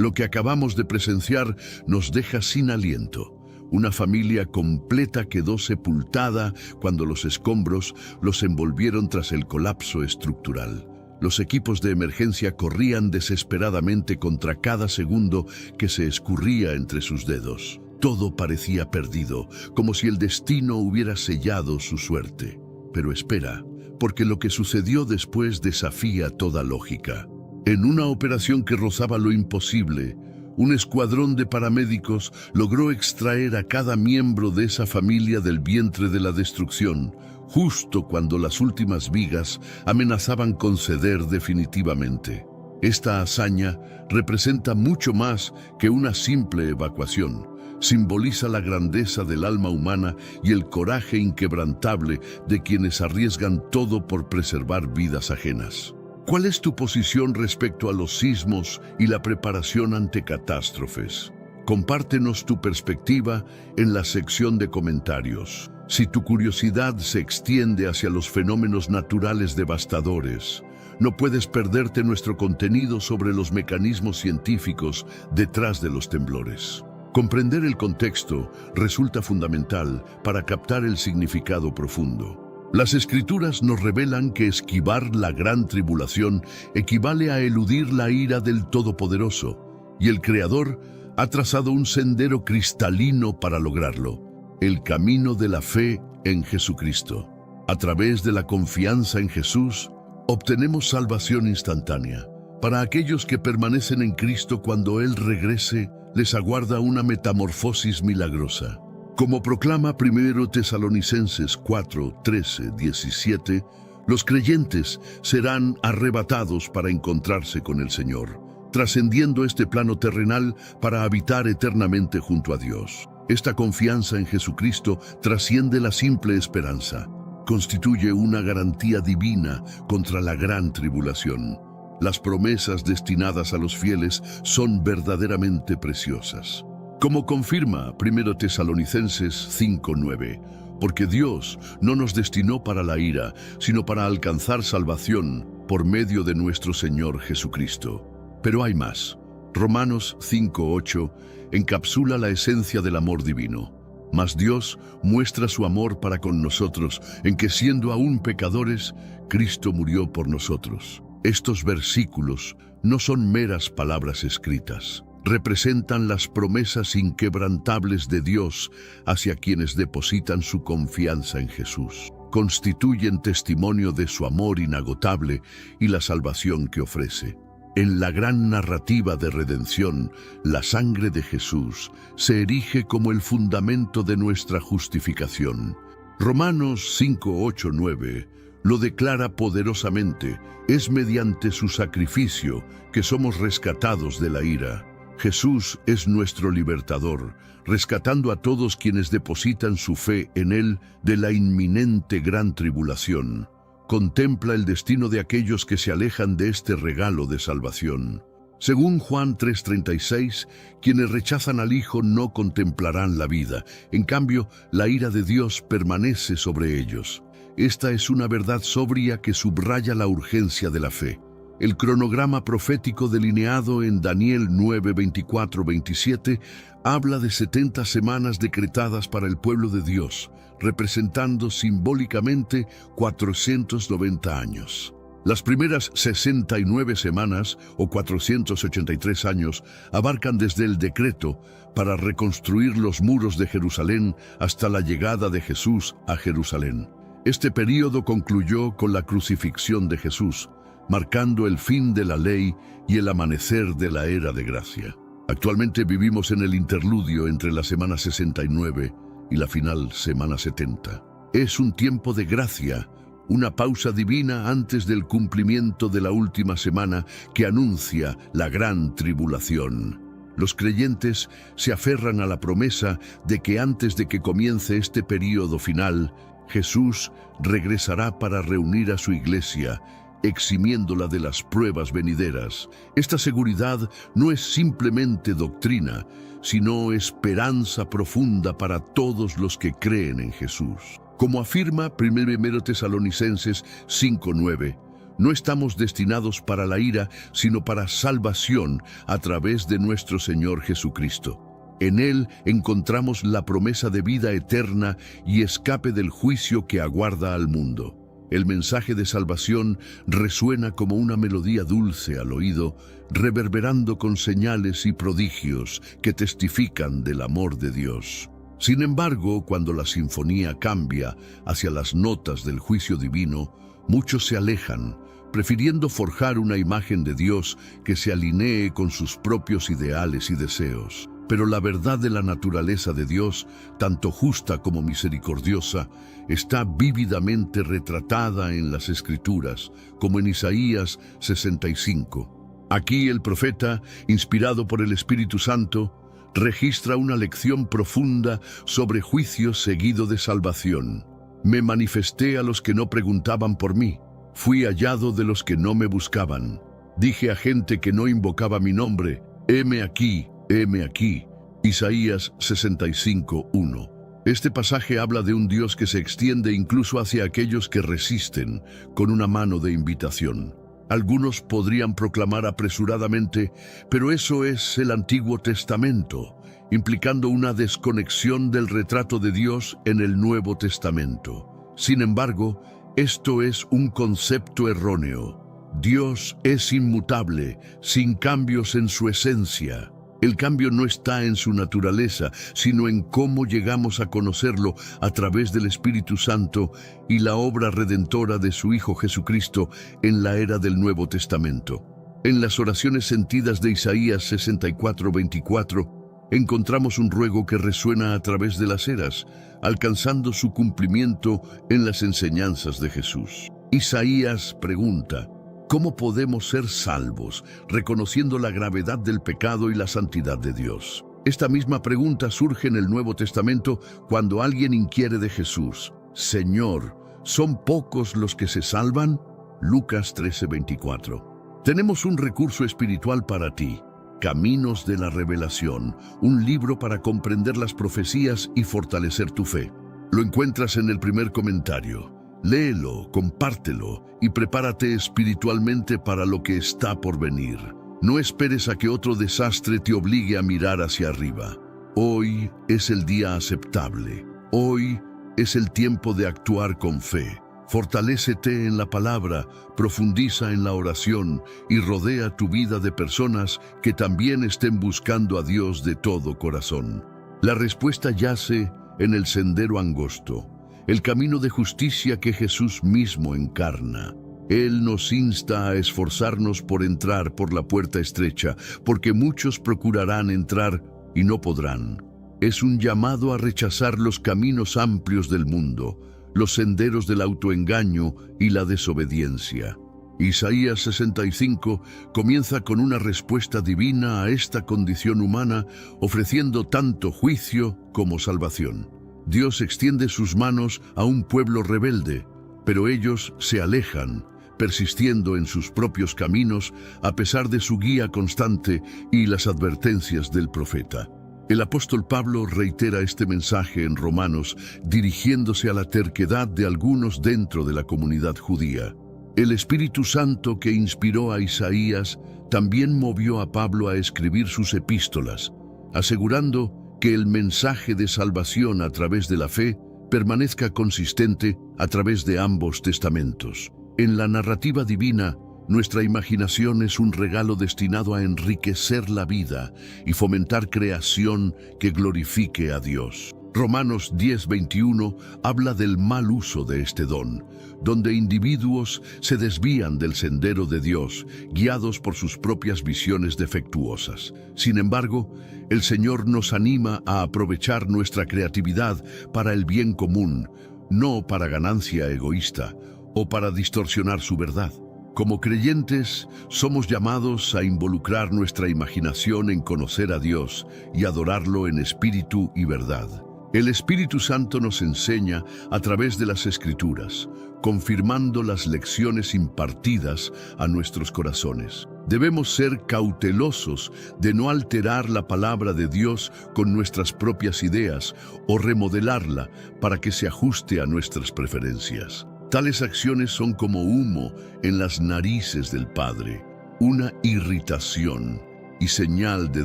lo que acabamos de presenciar nos deja sin aliento. Una familia completa quedó sepultada cuando los escombros los envolvieron tras el colapso estructural. Los equipos de emergencia corrían desesperadamente contra cada segundo que se escurría entre sus dedos. Todo parecía perdido, como si el destino hubiera sellado su suerte. Pero espera, porque lo que sucedió después desafía toda lógica. En una operación que rozaba lo imposible, un escuadrón de paramédicos logró extraer a cada miembro de esa familia del vientre de la destrucción, justo cuando las últimas vigas amenazaban con ceder definitivamente. Esta hazaña representa mucho más que una simple evacuación. Simboliza la grandeza del alma humana y el coraje inquebrantable de quienes arriesgan todo por preservar vidas ajenas. ¿Cuál es tu posición respecto a los sismos y la preparación ante catástrofes? Compártenos tu perspectiva en la sección de comentarios. Si tu curiosidad se extiende hacia los fenómenos naturales devastadores, no puedes perderte nuestro contenido sobre los mecanismos científicos detrás de los temblores. Comprender el contexto resulta fundamental para captar el significado profundo. Las Escrituras nos revelan que esquivar la gran tribulación equivale a eludir la ira del Todopoderoso, y el Creador ha trazado un sendero cristalino para lograrlo: el camino de la fe en Jesucristo. A través de la confianza en Jesús, obtenemos salvación instantánea. Para aquellos que permanecen en Cristo, cuando Él regrese, les aguarda una metamorfosis milagrosa. Como proclama 1 Tesalonicenses 4, 13, 17, los creyentes serán arrebatados para encontrarse con el Señor, trascendiendo este plano terrenal para habitar eternamente junto a Dios. Esta confianza en Jesucristo trasciende la simple esperanza. Constituye una garantía divina contra la gran tribulación. Las promesas destinadas a los fieles son verdaderamente preciosas. Como confirma 1 Tesalonicenses 5:9, porque Dios no nos destinó para la ira, sino para alcanzar salvación por medio de nuestro Señor Jesucristo. Pero hay más. Romanos 5:8 encapsula la esencia del amor divino. Mas Dios muestra su amor para con nosotros en que, siendo aún pecadores, Cristo murió por nosotros. Estos versículos no son meras palabras escritas. Representan las promesas inquebrantables de Dios hacia quienes depositan su confianza en Jesús. Constituyen testimonio de su amor inagotable y la salvación que ofrece. En la gran narrativa de redención, la sangre de Jesús se erige como el fundamento de nuestra justificación. Romanos 5, 8, 9 lo declara poderosamente: es mediante su sacrificio que somos rescatados de la ira. Jesús es nuestro libertador, rescatando a todos quienes depositan su fe en Él de la inminente gran tribulación. Contempla el destino de aquellos que se alejan de este regalo de salvación. Según Juan 3:36, quienes rechazan al Hijo no contemplarán la vida. En cambio, la ira de Dios permanece sobre ellos. Esta es una verdad sobria que subraya la urgencia de la fe. El cronograma profético delineado en Daniel 9, 24, 27 habla de 70 semanas decretadas para el pueblo de Dios, representando simbólicamente 490 años. Las primeras 69 semanas, o 483 años, abarcan desde el decreto para reconstruir los muros de Jerusalén hasta la llegada de Jesús a Jerusalén. Este período concluyó con la crucifixión de Jesús, marcando el fin de la ley y el amanecer de la era de gracia. Actualmente vivimos en el interludio entre la semana 69 y la final semana 70. Es un tiempo de gracia, una pausa divina antes del cumplimiento de la última semana que anuncia la gran tribulación. Los creyentes se aferran a la promesa de que antes de que comience este período final, Jesús regresará para reunir a su iglesia, eximiéndola de las pruebas venideras. Esta seguridad no es simplemente doctrina, sino esperanza profunda para todos los que creen en Jesús. Como afirma 1 Tesalonicenses 5:9, no estamos destinados para la ira, sino para salvación a través de nuestro Señor Jesucristo. En Él encontramos la promesa de vida eterna y escape del juicio que aguarda al mundo. El mensaje de salvación resuena como una melodía dulce al oído, reverberando con señales y prodigios que testifican del amor de Dios. Sin embargo, cuando la sinfonía cambia hacia las notas del juicio divino, muchos se alejan, prefiriendo forjar una imagen de Dios que se alinee con sus propios ideales y deseos. Pero la verdad de la naturaleza de Dios, tanto justa como misericordiosa, está vívidamente retratada en las Escrituras, como en Isaías 65. Aquí el profeta, inspirado por el Espíritu Santo, registra una lección profunda sobre juicio seguido de salvación. Me manifesté a los que no preguntaban por mí. Fui hallado de los que no me buscaban. Dije a gente que no invocaba mi nombre, heme aquí, heme aquí. Isaías 65:1. Este pasaje habla de un Dios que se extiende incluso hacia aquellos que resisten, con una mano de invitación. Algunos podrían proclamar apresuradamente, pero eso es el Antiguo Testamento, implicando una desconexión del retrato de Dios en el Nuevo Testamento. Sin embargo, esto es un concepto erróneo. Dios es inmutable, sin cambios en su esencia. El cambio no está en su naturaleza, sino en cómo llegamos a conocerlo a través del Espíritu Santo y la obra redentora de su Hijo Jesucristo en la era del Nuevo Testamento. En las oraciones sentidas de Isaías 64:24, encontramos un ruego que resuena a través de las eras, alcanzando su cumplimiento en las enseñanzas de Jesús. Isaías pregunta: ¿cómo podemos ser salvos, reconociendo la gravedad del pecado y la santidad de Dios? Esta misma pregunta surge en el Nuevo Testamento cuando alguien inquiere de Jesús: Señor, ¿son pocos los que se salvan? Lucas 13:24. Tenemos un recurso espiritual para ti: Caminos de la Revelación, un libro para comprender las profecías y fortalecer tu fe. Lo encuentras en el primer comentario. Léelo, compártelo y prepárate espiritualmente para lo que está por venir. No esperes a que otro desastre te obligue a mirar hacia arriba. Hoy es el día aceptable. Hoy es el tiempo de actuar con fe. Fortalécete en la palabra, profundiza en la oración y rodea tu vida de personas que también estén buscando a Dios de todo corazón. La respuesta yace en el sendero angosto, el camino de justicia que Jesús mismo encarna. Él nos insta a esforzarnos por entrar por la puerta estrecha, porque muchos procurarán entrar y no podrán. Es un llamado a rechazar los caminos amplios del mundo, los senderos del autoengaño y la desobediencia. Isaías 65 comienza con una respuesta divina a esta condición humana, ofreciendo tanto juicio como salvación. Dios extiende sus manos a un pueblo rebelde, pero ellos se alejan, persistiendo en sus propios caminos a pesar de su guía constante y las advertencias del profeta. El apóstol Pablo reitera este mensaje en Romanos, dirigiéndose a la terquedad de algunos dentro de la comunidad judía. El Espíritu Santo que inspiró a Isaías también movió a Pablo a escribir sus epístolas, asegurando que el mensaje de salvación a través de la fe permanezca consistente a través de ambos testamentos. En la narrativa divina, nuestra imaginación es un regalo destinado a enriquecer la vida y fomentar creación que glorifique a Dios. Romanos 10:21 habla del mal uso de este don, donde individuos se desvían del sendero de Dios, guiados por sus propias visiones defectuosas. Sin embargo, el Señor nos anima a aprovechar nuestra creatividad para el bien común, no para ganancia egoísta o para distorsionar su verdad. Como creyentes, somos llamados a involucrar nuestra imaginación en conocer a Dios y adorarlo en espíritu y verdad. El Espíritu Santo nos enseña a través de las Escrituras, confirmando las lecciones impartidas a nuestros corazones. Debemos ser cautelosos de no alterar la palabra de Dios con nuestras propias ideas o remodelarla para que se ajuste a nuestras preferencias. Tales acciones son como humo en las narices del Padre, una irritación y señal de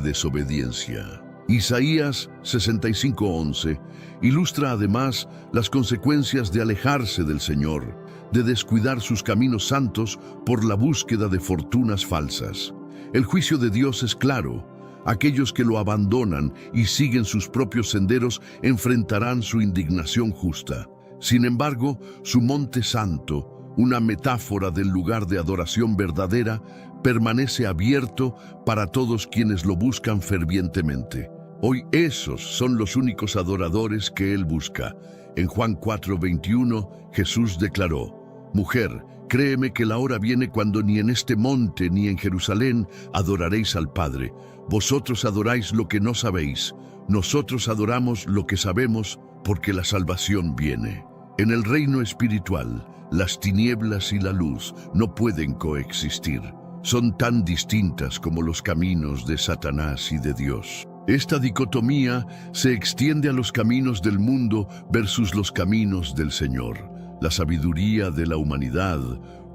desobediencia. Isaías 65:11 ilustra además las consecuencias de alejarse del Señor, de descuidar sus caminos santos por la búsqueda de fortunas falsas. El juicio de Dios es claro. Aquellos que lo abandonan y siguen sus propios senderos enfrentarán su indignación justa. Sin embargo, su monte santo, una metáfora del lugar de adoración verdadera, permanece abierto para todos quienes lo buscan fervientemente. Hoy esos son los únicos adoradores que Él busca. En Juan 4:21, Jesús declaró: «Mujer, créeme que la hora viene cuando ni en este monte ni en Jerusalén adoraréis al Padre, Vosotros adoráis lo que no sabéis, nosotros adoramos lo que sabemos, porque la salvación viene. En el reino espiritual, las tinieblas y la luz no pueden coexistir. Son tan distintas como los caminos de Satanás y de Dios. Esta dicotomía se extiende a los caminos del mundo versus los caminos del Señor. La sabiduría de la humanidad,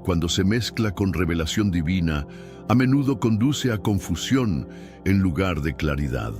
cuando se mezcla con revelación divina, a menudo conduce a confusión en lugar de claridad.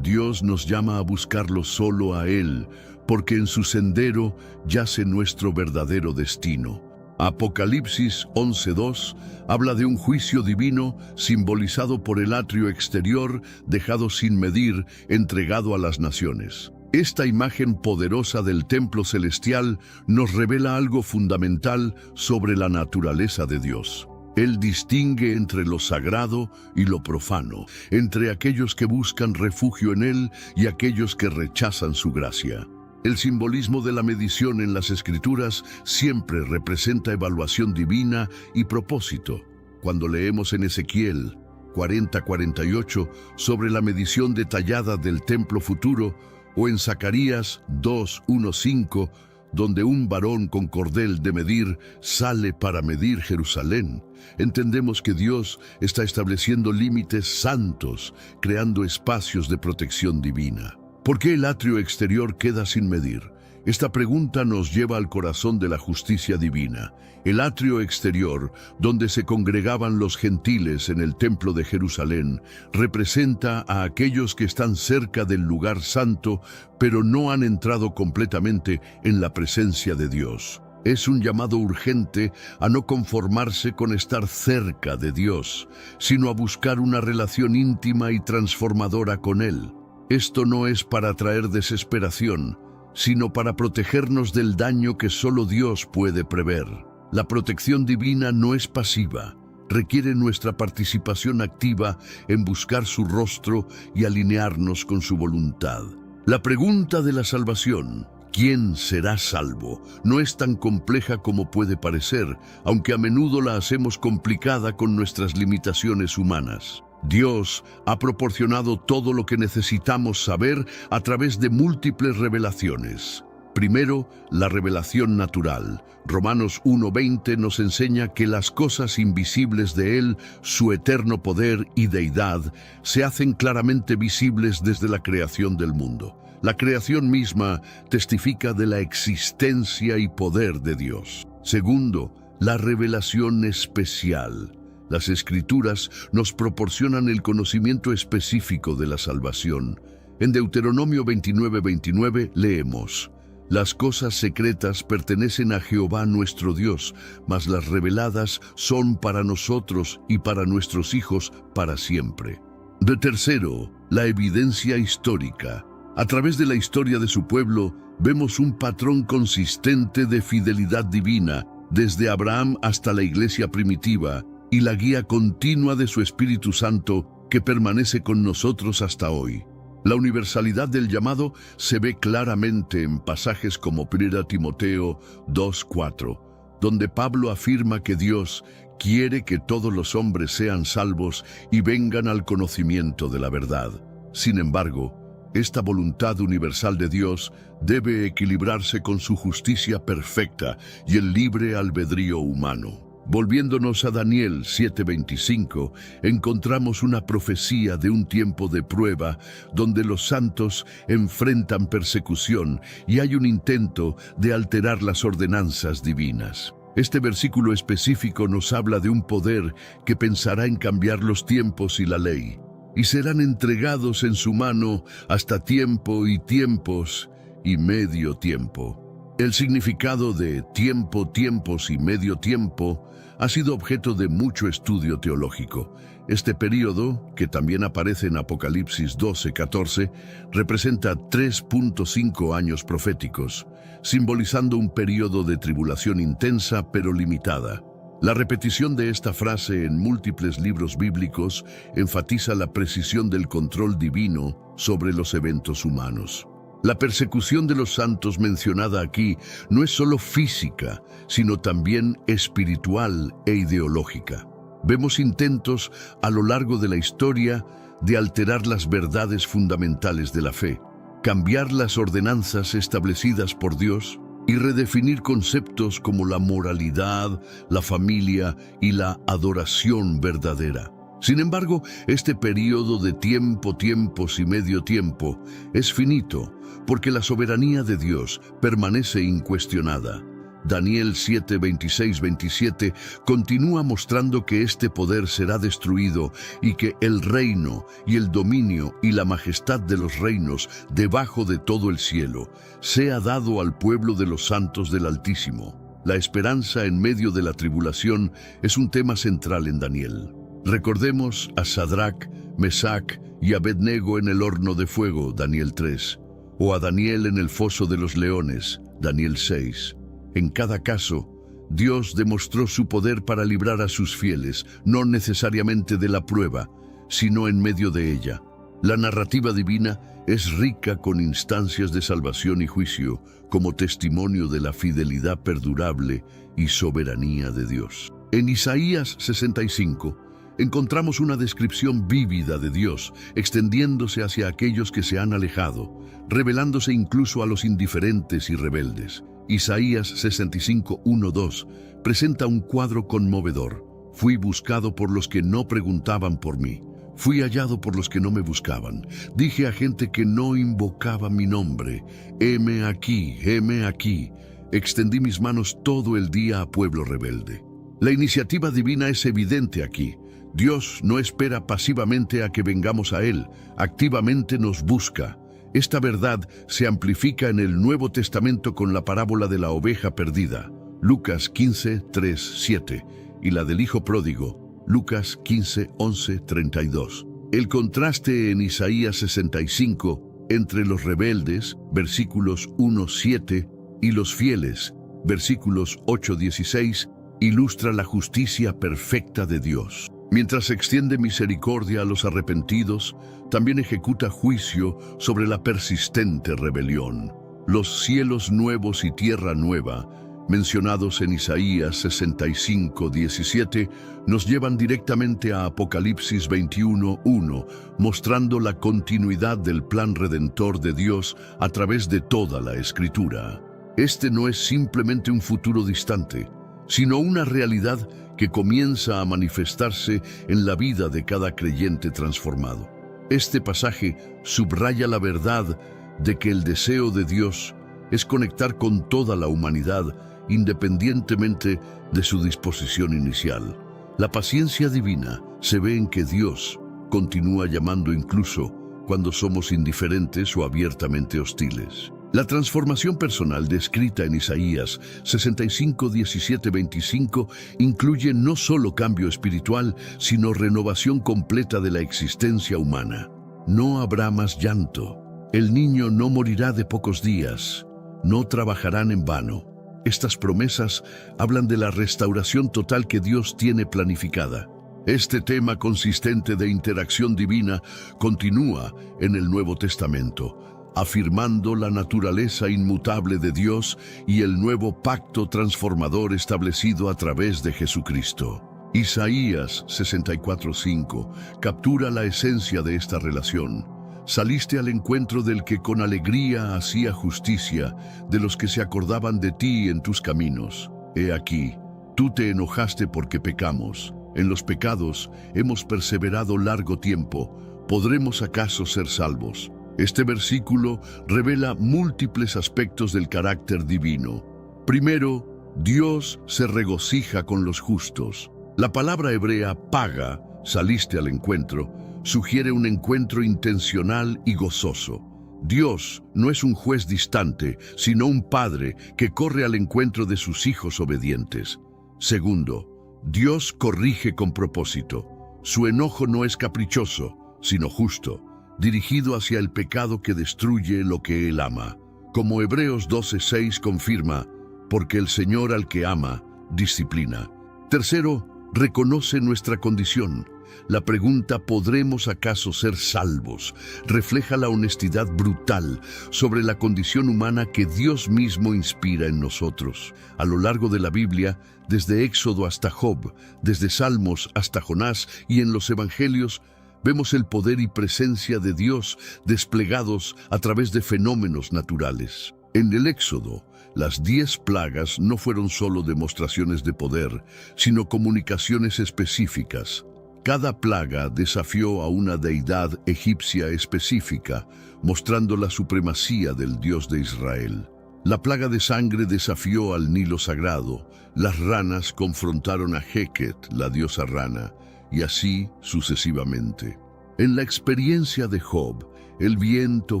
Dios nos llama a buscarlo solo a Él, porque en su sendero yace nuestro verdadero destino. Apocalipsis 11:2 habla de un juicio divino simbolizado por el atrio exterior dejado sin medir, entregado a las naciones. Esta imagen poderosa del templo celestial nos revela algo fundamental sobre la naturaleza de Dios. Él distingue entre lo sagrado y lo profano, entre aquellos que buscan refugio en Él y aquellos que rechazan su gracia. El simbolismo de la medición en las Escrituras siempre representa evaluación divina y propósito. Cuando leemos en Ezequiel 40:48 sobre la medición detallada del templo futuro, o en Zacarías 2:1-5, donde un varón con cordel de medir sale para medir Jerusalén, entendemos que Dios está estableciendo límites santos, creando espacios de protección divina. ¿Por qué el atrio exterior queda sin medir? Esta pregunta nos lleva al corazón de la justicia divina. El atrio exterior, donde se congregaban los gentiles en el templo de Jerusalén, representa a aquellos que están cerca del lugar santo, pero no han entrado completamente en la presencia de Dios. Es un llamado urgente a no conformarse con estar cerca de Dios, sino a buscar una relación íntima y transformadora con Él. Esto no es para traer desesperación, sino para protegernos del daño que solo Dios puede prever. La protección divina no es pasiva, requiere nuestra participación activa en buscar su rostro y alinearnos con su voluntad. La pregunta de la salvación, ¿quién será salvo?, no es tan compleja como puede parecer, aunque a menudo la hacemos complicada con nuestras limitaciones humanas. Dios ha proporcionado todo lo que necesitamos saber a través de múltiples revelaciones. Primero, la revelación natural. Romanos 1:20 nos enseña que las cosas invisibles de Él, su eterno poder y deidad, se hacen claramente visibles desde la creación del mundo. La creación misma testifica de la existencia y poder de Dios. Segundo, la revelación especial. Las Escrituras nos proporcionan el conocimiento específico de la salvación. En Deuteronomio 29:29 leemos: Las cosas secretas pertenecen a Jehová nuestro Dios, mas las reveladas son para nosotros y para nuestros hijos para siempre. De tercero, la evidencia histórica. A través de la historia de su pueblo, vemos un patrón consistente de fidelidad divina, desde Abraham hasta la iglesia primitiva, y la guía continua de su Espíritu Santo que permanece con nosotros hasta hoy. La universalidad del llamado se ve claramente en pasajes como 1 Timoteo 2:4, donde Pablo afirma que Dios quiere que todos los hombres sean salvos y vengan al conocimiento de la verdad. Sin embargo, esta voluntad universal de Dios debe equilibrarse con su justicia perfecta y el libre albedrío humano. Volviéndonos a Daniel 7:25, encontramos una profecía de un tiempo de prueba donde los santos enfrentan persecución y hay un intento de alterar las ordenanzas divinas. Este versículo específico nos habla de un poder que pensará en cambiar los tiempos y la ley, y serán entregados en su mano hasta tiempo y tiempos y medio tiempo. El significado de tiempo, tiempos y medio tiempo ha sido objeto de mucho estudio teológico. Este período, que también aparece en Apocalipsis 12:14, representa 3.5 años proféticos, simbolizando un período de tribulación intensa pero limitada. La repetición de esta frase en múltiples libros bíblicos enfatiza la precisión del control divino sobre los eventos humanos. La persecución de los santos mencionada aquí no es solo física, sino también espiritual e ideológica. Vemos intentos a lo largo de la historia de alterar las verdades fundamentales de la fe, cambiar las ordenanzas establecidas por Dios y redefinir conceptos como la moralidad, la familia y la adoración verdadera. Sin embargo, este periodo de tiempo, tiempos y medio tiempo es finito, porque la soberanía de Dios permanece incuestionada. Daniel 7, 26, 27 continúa mostrando que este poder será destruido y que el reino y el dominio y la majestad de los reinos debajo de todo el cielo sea dado al pueblo de los santos del Altísimo. La esperanza en medio de la tribulación es un tema central en Daniel. Recordemos a Sadrac, Mesac y Abednego en el horno de fuego, Daniel 3, o a Daniel en el foso de los leones, Daniel 6. En cada caso, Dios demostró su poder para librar a sus fieles, no necesariamente de la prueba, sino en medio de ella. La narrativa divina es rica con instancias de salvación y juicio, como testimonio de la fidelidad perdurable y soberanía de Dios. En Isaías 65, encontramos una descripción vívida de Dios, extendiéndose hacia aquellos que se han alejado, revelándose incluso a los indiferentes y rebeldes. Isaías 65, 1-2 presenta un cuadro conmovedor. Fui buscado por los que no preguntaban por mí. Fui hallado por los que no me buscaban. Dije a gente que no invocaba mi nombre: heme aquí, heme aquí. Extendí mis manos todo el día a pueblo rebelde. La iniciativa divina es evidente aquí. Dios no espera pasivamente a que vengamos a Él, activamente nos busca. Esta verdad se amplifica en el Nuevo Testamento con la parábola de la oveja perdida, Lucas 15, 3, 7, y la del hijo pródigo, Lucas 15, 11, 32. El contraste en Isaías 65 entre los rebeldes, versículos 1, 7, y los fieles, versículos 8, 16, ilustra la justicia perfecta de Dios. Mientras extiende misericordia a los arrepentidos, también ejecuta juicio sobre la persistente rebelión. Los cielos nuevos y tierra nueva, mencionados en Isaías 65, 17, nos llevan directamente a Apocalipsis 21, 1, mostrando la continuidad del plan redentor de Dios a través de toda la Escritura. Este no es simplemente un futuro distante, sino una realidad que comienza a manifestarse en la vida de cada creyente transformado. Este pasaje subraya la verdad de que el deseo de Dios es conectar con toda la humanidad, independientemente de su disposición inicial. La paciencia divina se ve en que Dios continúa llamando incluso cuando somos indiferentes o abiertamente hostiles. La transformación personal descrita en Isaías 65, 17, 25 incluye no solo cambio espiritual, sino renovación completa de la existencia humana. No habrá más llanto. El niño no morirá de pocos días. No trabajarán en vano. Estas promesas hablan de la restauración total que Dios tiene planificada. Este tema consistente de interacción divina continúa en el Nuevo Testamento, afirmando la naturaleza inmutable de Dios y el nuevo pacto transformador establecido a través de Jesucristo. Isaías 64:5 captura la esencia de esta relación. Saliste al encuentro del que con alegría hacía justicia, de los que se acordaban de ti en tus caminos. He aquí, tú te enojaste porque pecamos. En los pecados hemos perseverado largo tiempo. ¿Podremos acaso ser salvos? Este versículo revela múltiples aspectos del carácter divino. Primero, Dios se regocija con los justos. La palabra hebrea paga, saliste al encuentro, sugiere un encuentro intencional y gozoso. Dios no es un juez distante, sino un padre que corre al encuentro de sus hijos obedientes. Segundo, Dios corrige con propósito. Su enojo no es caprichoso, sino justo, dirigido hacia el pecado que destruye lo que Él ama. Como Hebreos 12:6 confirma, porque el Señor al que ama, disciplina. Tercero, reconoce nuestra condición. La pregunta ¿podremos acaso ser salvos? Refleja la honestidad brutal sobre la condición humana que Dios mismo inspira en nosotros. A lo largo de la Biblia, desde Éxodo hasta Job, desde Salmos hasta Jonás y en los Evangelios, vemos el poder y presencia de Dios desplegados a través de fenómenos naturales. En el Éxodo, las 10 plagas no fueron solo demostraciones de poder, sino comunicaciones específicas. Cada plaga desafió a una deidad egipcia específica, mostrando la supremacía del Dios de Israel. La plaga de sangre desafió al Nilo sagrado, las ranas confrontaron a Heket, la diosa rana, y así sucesivamente. En la experiencia de Job, el viento,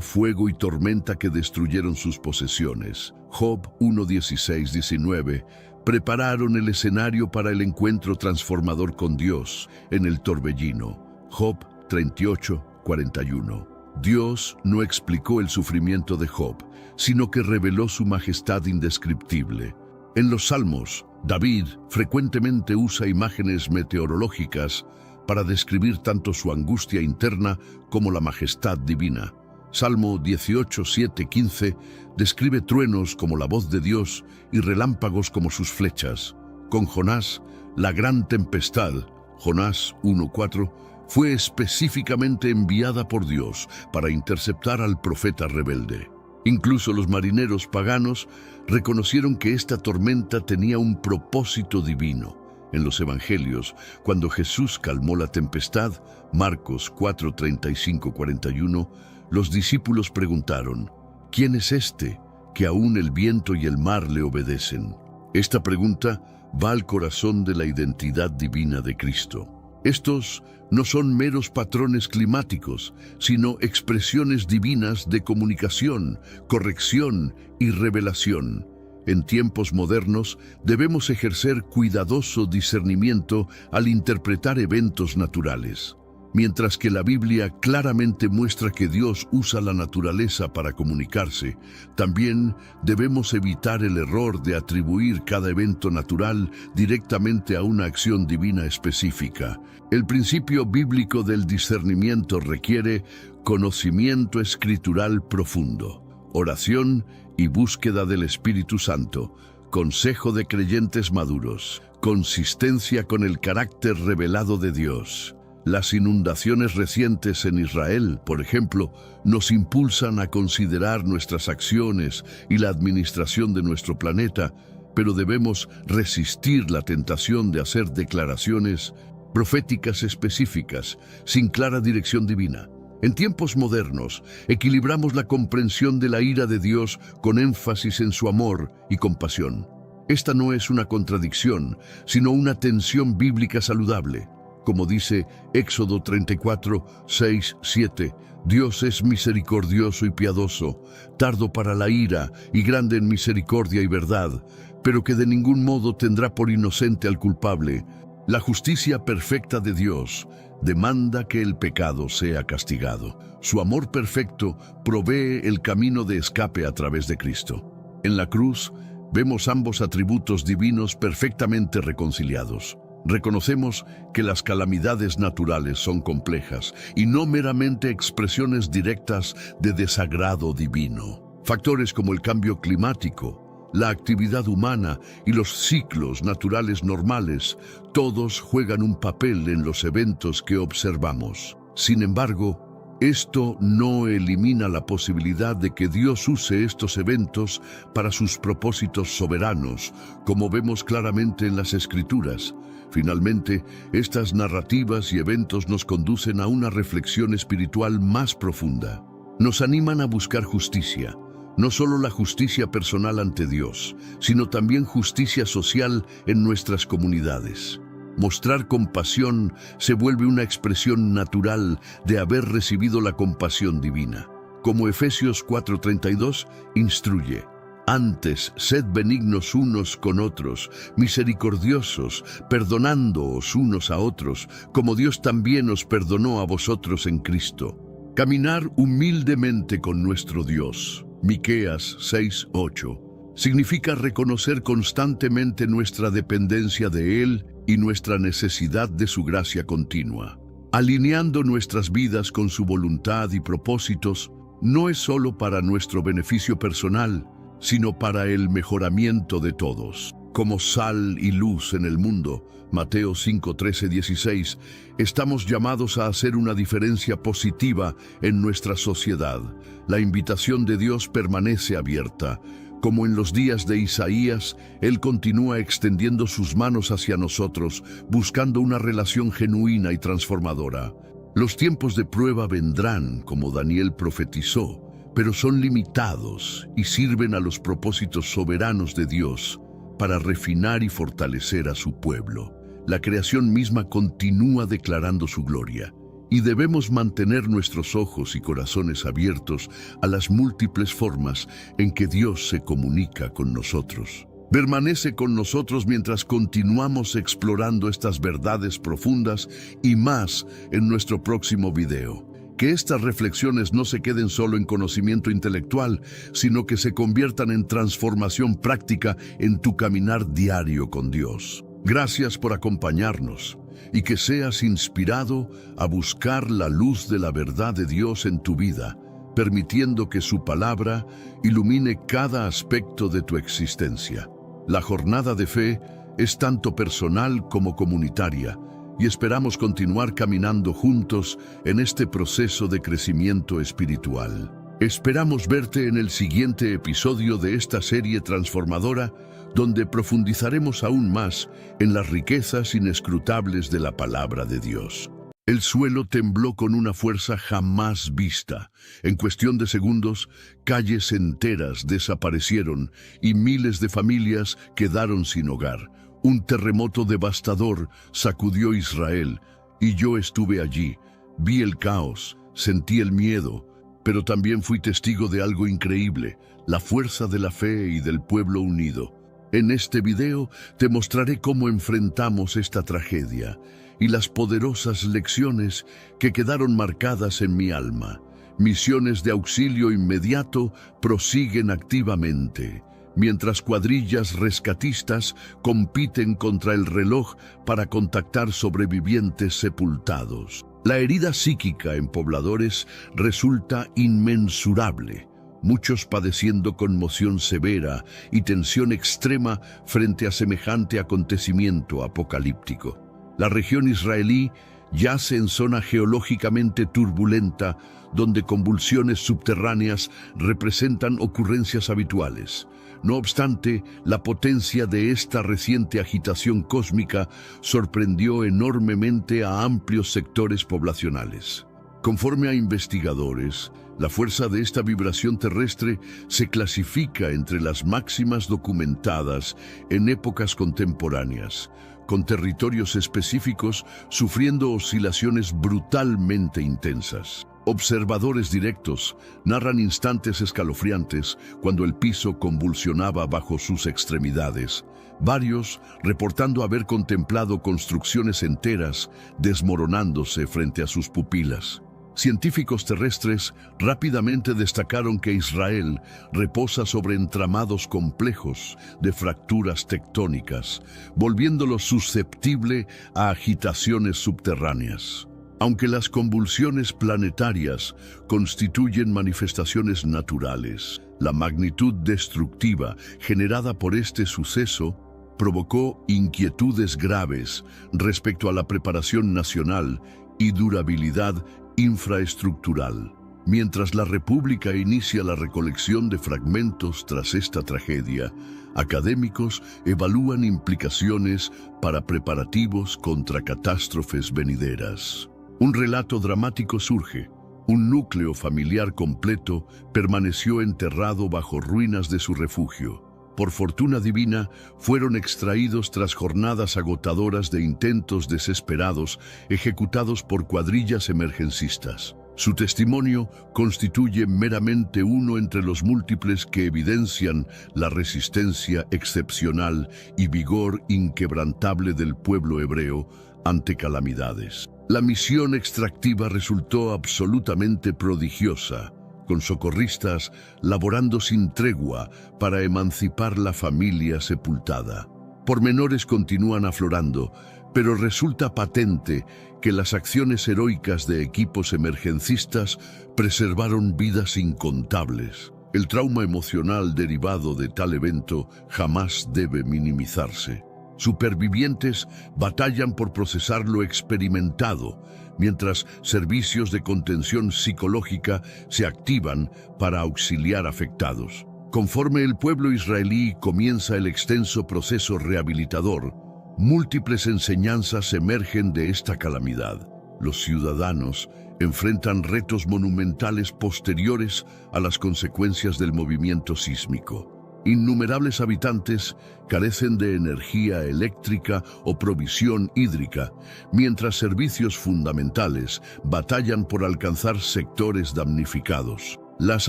fuego y tormenta que destruyeron sus posesiones, Job 1:16-19, prepararon el escenario para el encuentro transformador con Dios en el torbellino. Job 38:41. Dios no explicó el sufrimiento de Job, sino que reveló su majestad indescriptible. En los Salmos, David frecuentemente usa imágenes meteorológicas para describir tanto su angustia interna como la majestad divina. Salmo 18:7-15 describe truenos como la voz de Dios y relámpagos como sus flechas. Con Jonás, la gran tempestad, Jonás 1:4, fue específicamente enviada por Dios para interceptar al profeta rebelde. Incluso los marineros paganos reconocieron que esta tormenta tenía un propósito divino. En los Evangelios, cuando Jesús calmó la tempestad, Marcos 4:35-41, los discípulos preguntaron, ¿quién es este que aún el viento y el mar le obedecen? Esta pregunta va al corazón de la identidad divina de Cristo. Estos no son meros patrones climáticos, sino expresiones divinas de comunicación, corrección y revelación. En tiempos modernos debemos ejercer cuidadoso discernimiento al interpretar eventos naturales. Mientras que la Biblia claramente muestra que Dios usa la naturaleza para comunicarse, también debemos evitar el error de atribuir cada evento natural directamente a una acción divina específica. El principio bíblico del discernimiento requiere conocimiento escritural profundo, oración y búsqueda del Espíritu Santo, consejo de creyentes maduros, consistencia con el carácter revelado de Dios. Las inundaciones recientes en Israel, por ejemplo, nos impulsan a considerar nuestras acciones y la administración de nuestro planeta, pero debemos resistir la tentación de hacer declaraciones proféticas específicas, sin clara dirección divina. En tiempos modernos, equilibramos la comprensión de la ira de Dios con énfasis en su amor y compasión. Esta no es una contradicción, sino una tensión bíblica saludable. Como dice Éxodo 34:6-7, Dios es misericordioso y piadoso, tardo para la ira y grande en misericordia y verdad, pero que de ningún modo tendrá por inocente al culpable. La justicia perfecta de Dios demanda que el pecado sea castigado. Su amor perfecto provee el camino de escape a través de Cristo. En la cruz vemos ambos atributos divinos perfectamente reconciliados. Reconocemos que las calamidades naturales son complejas y no meramente expresiones directas de desagrado divino. Factores como el cambio climático, la actividad humana y los ciclos naturales normales, todos juegan un papel en los eventos que observamos. Sin embargo, esto no elimina la posibilidad de que Dios use estos eventos para sus propósitos soberanos, como vemos claramente en las Escrituras. Finalmente, estas narrativas y eventos nos conducen a una reflexión espiritual más profunda. Nos animan a buscar justicia, no solo la justicia personal ante Dios, sino también justicia social en nuestras comunidades. Mostrar compasión se vuelve una expresión natural de haber recibido la compasión divina. Como Efesios 4:32 instruye, antes, sed benignos unos con otros, misericordiosos, perdonándoos unos a otros, como Dios también os perdonó a vosotros en Cristo. Caminar humildemente con nuestro Dios, Miqueas 6:8, significa reconocer constantemente nuestra dependencia de Él y nuestra necesidad de su gracia continua. Alineando nuestras vidas con su voluntad y propósitos, no es solo para nuestro beneficio personal, sino para el mejoramiento de todos. Como sal y luz en el mundo, Mateo 5, 13, 16, estamos llamados a hacer una diferencia positiva en nuestra sociedad. La invitación de Dios permanece abierta. Como en los días de Isaías, Él continúa extendiendo sus manos hacia nosotros, buscando una relación genuina y transformadora. Los tiempos de prueba vendrán, como Daniel profetizó, pero son limitados y sirven a los propósitos soberanos de Dios para refinar y fortalecer a su pueblo. La creación misma continúa declarando su gloria, y debemos mantener nuestros ojos y corazones abiertos a las múltiples formas en que Dios se comunica con nosotros. Permanece con nosotros mientras continuamos explorando estas verdades profundas y más en nuestro próximo video. Que estas reflexiones no se queden solo en conocimiento intelectual, sino que se conviertan en transformación práctica en tu caminar diario con Dios. Gracias por acompañarnos y que seas inspirado a buscar la luz de la verdad de Dios en tu vida, permitiendo que su palabra ilumine cada aspecto de tu existencia. La jornada de fe es tanto personal como comunitaria, y esperamos continuar caminando juntos en este proceso de crecimiento espiritual. Esperamos verte en el siguiente episodio de esta serie transformadora, donde profundizaremos aún más en las riquezas inescrutables de la palabra de Dios. El suelo tembló con una fuerza jamás vista. En cuestión de segundos, calles enteras desaparecieron y miles de familias quedaron sin hogar. Un terremoto devastador sacudió Israel, y yo estuve allí. Vi el caos, sentí el miedo, pero también fui testigo de algo increíble, la fuerza de la fe y del pueblo unido. En este video te mostraré cómo enfrentamos esta tragedia y las poderosas lecciones que quedaron marcadas en mi alma. Misiones de auxilio inmediato prosiguen activamente, mientras cuadrillas rescatistas compiten contra el reloj para contactar sobrevivientes sepultados. La herida psíquica en pobladores resulta inmensurable, muchos padeciendo conmoción severa y tensión extrema frente a semejante acontecimiento apocalíptico. La región israelí yace en zona geológicamente turbulenta, donde convulsiones subterráneas representan ocurrencias habituales. No obstante, la potencia de esta reciente agitación cósmica sorprendió enormemente a amplios sectores poblacionales. Conforme a investigadores, la fuerza de esta vibración terrestre se clasifica entre las máximas documentadas en épocas contemporáneas, con territorios específicos sufriendo oscilaciones brutalmente intensas. Observadores directos narran instantes escalofriantes cuando el piso convulsionaba bajo sus extremidades, varios reportando haber contemplado construcciones enteras desmoronándose frente a sus pupilas. Científicos terrestres rápidamente destacaron que Israel reposa sobre entramados complejos de fracturas tectónicas, volviéndolo susceptible a agitaciones subterráneas. Aunque las convulsiones planetarias constituyen manifestaciones naturales, la magnitud destructiva generada por este suceso provocó inquietudes graves respecto a la preparación nacional y durabilidad infraestructural. Mientras la República inicia la recolección de fragmentos tras esta tragedia, académicos evalúan implicaciones para preparativos contra catástrofes venideras. Un relato dramático surge. Un núcleo familiar completo permaneció enterrado bajo ruinas de su refugio. Por fortuna divina, fueron extraídos tras jornadas agotadoras de intentos desesperados ejecutados por cuadrillas emergencistas. Su testimonio constituye meramente uno entre los múltiples que evidencian la resistencia excepcional y vigor inquebrantable del pueblo hebreo ante calamidades. La misión extractiva resultó absolutamente prodigiosa, con socorristas laborando sin tregua para emancipar la familia sepultada. Pormenores continúan aflorando, Pero resulta patente que las acciones heroicas de equipos emergencistas preservaron vidas incontables. El trauma emocional derivado de tal evento jamás debe minimizarse. Supervivientes batallan por procesar lo experimentado, mientras servicios de contención psicológica se activan para auxiliar afectados. Conforme el pueblo israelí comienza el extenso proceso rehabilitador, múltiples enseñanzas emergen de esta calamidad. Los ciudadanos enfrentan retos monumentales posteriores a las consecuencias del movimiento sísmico. Innumerables habitantes carecen de energía eléctrica o provisión hídrica, mientras servicios fundamentales batallan por alcanzar sectores damnificados. Las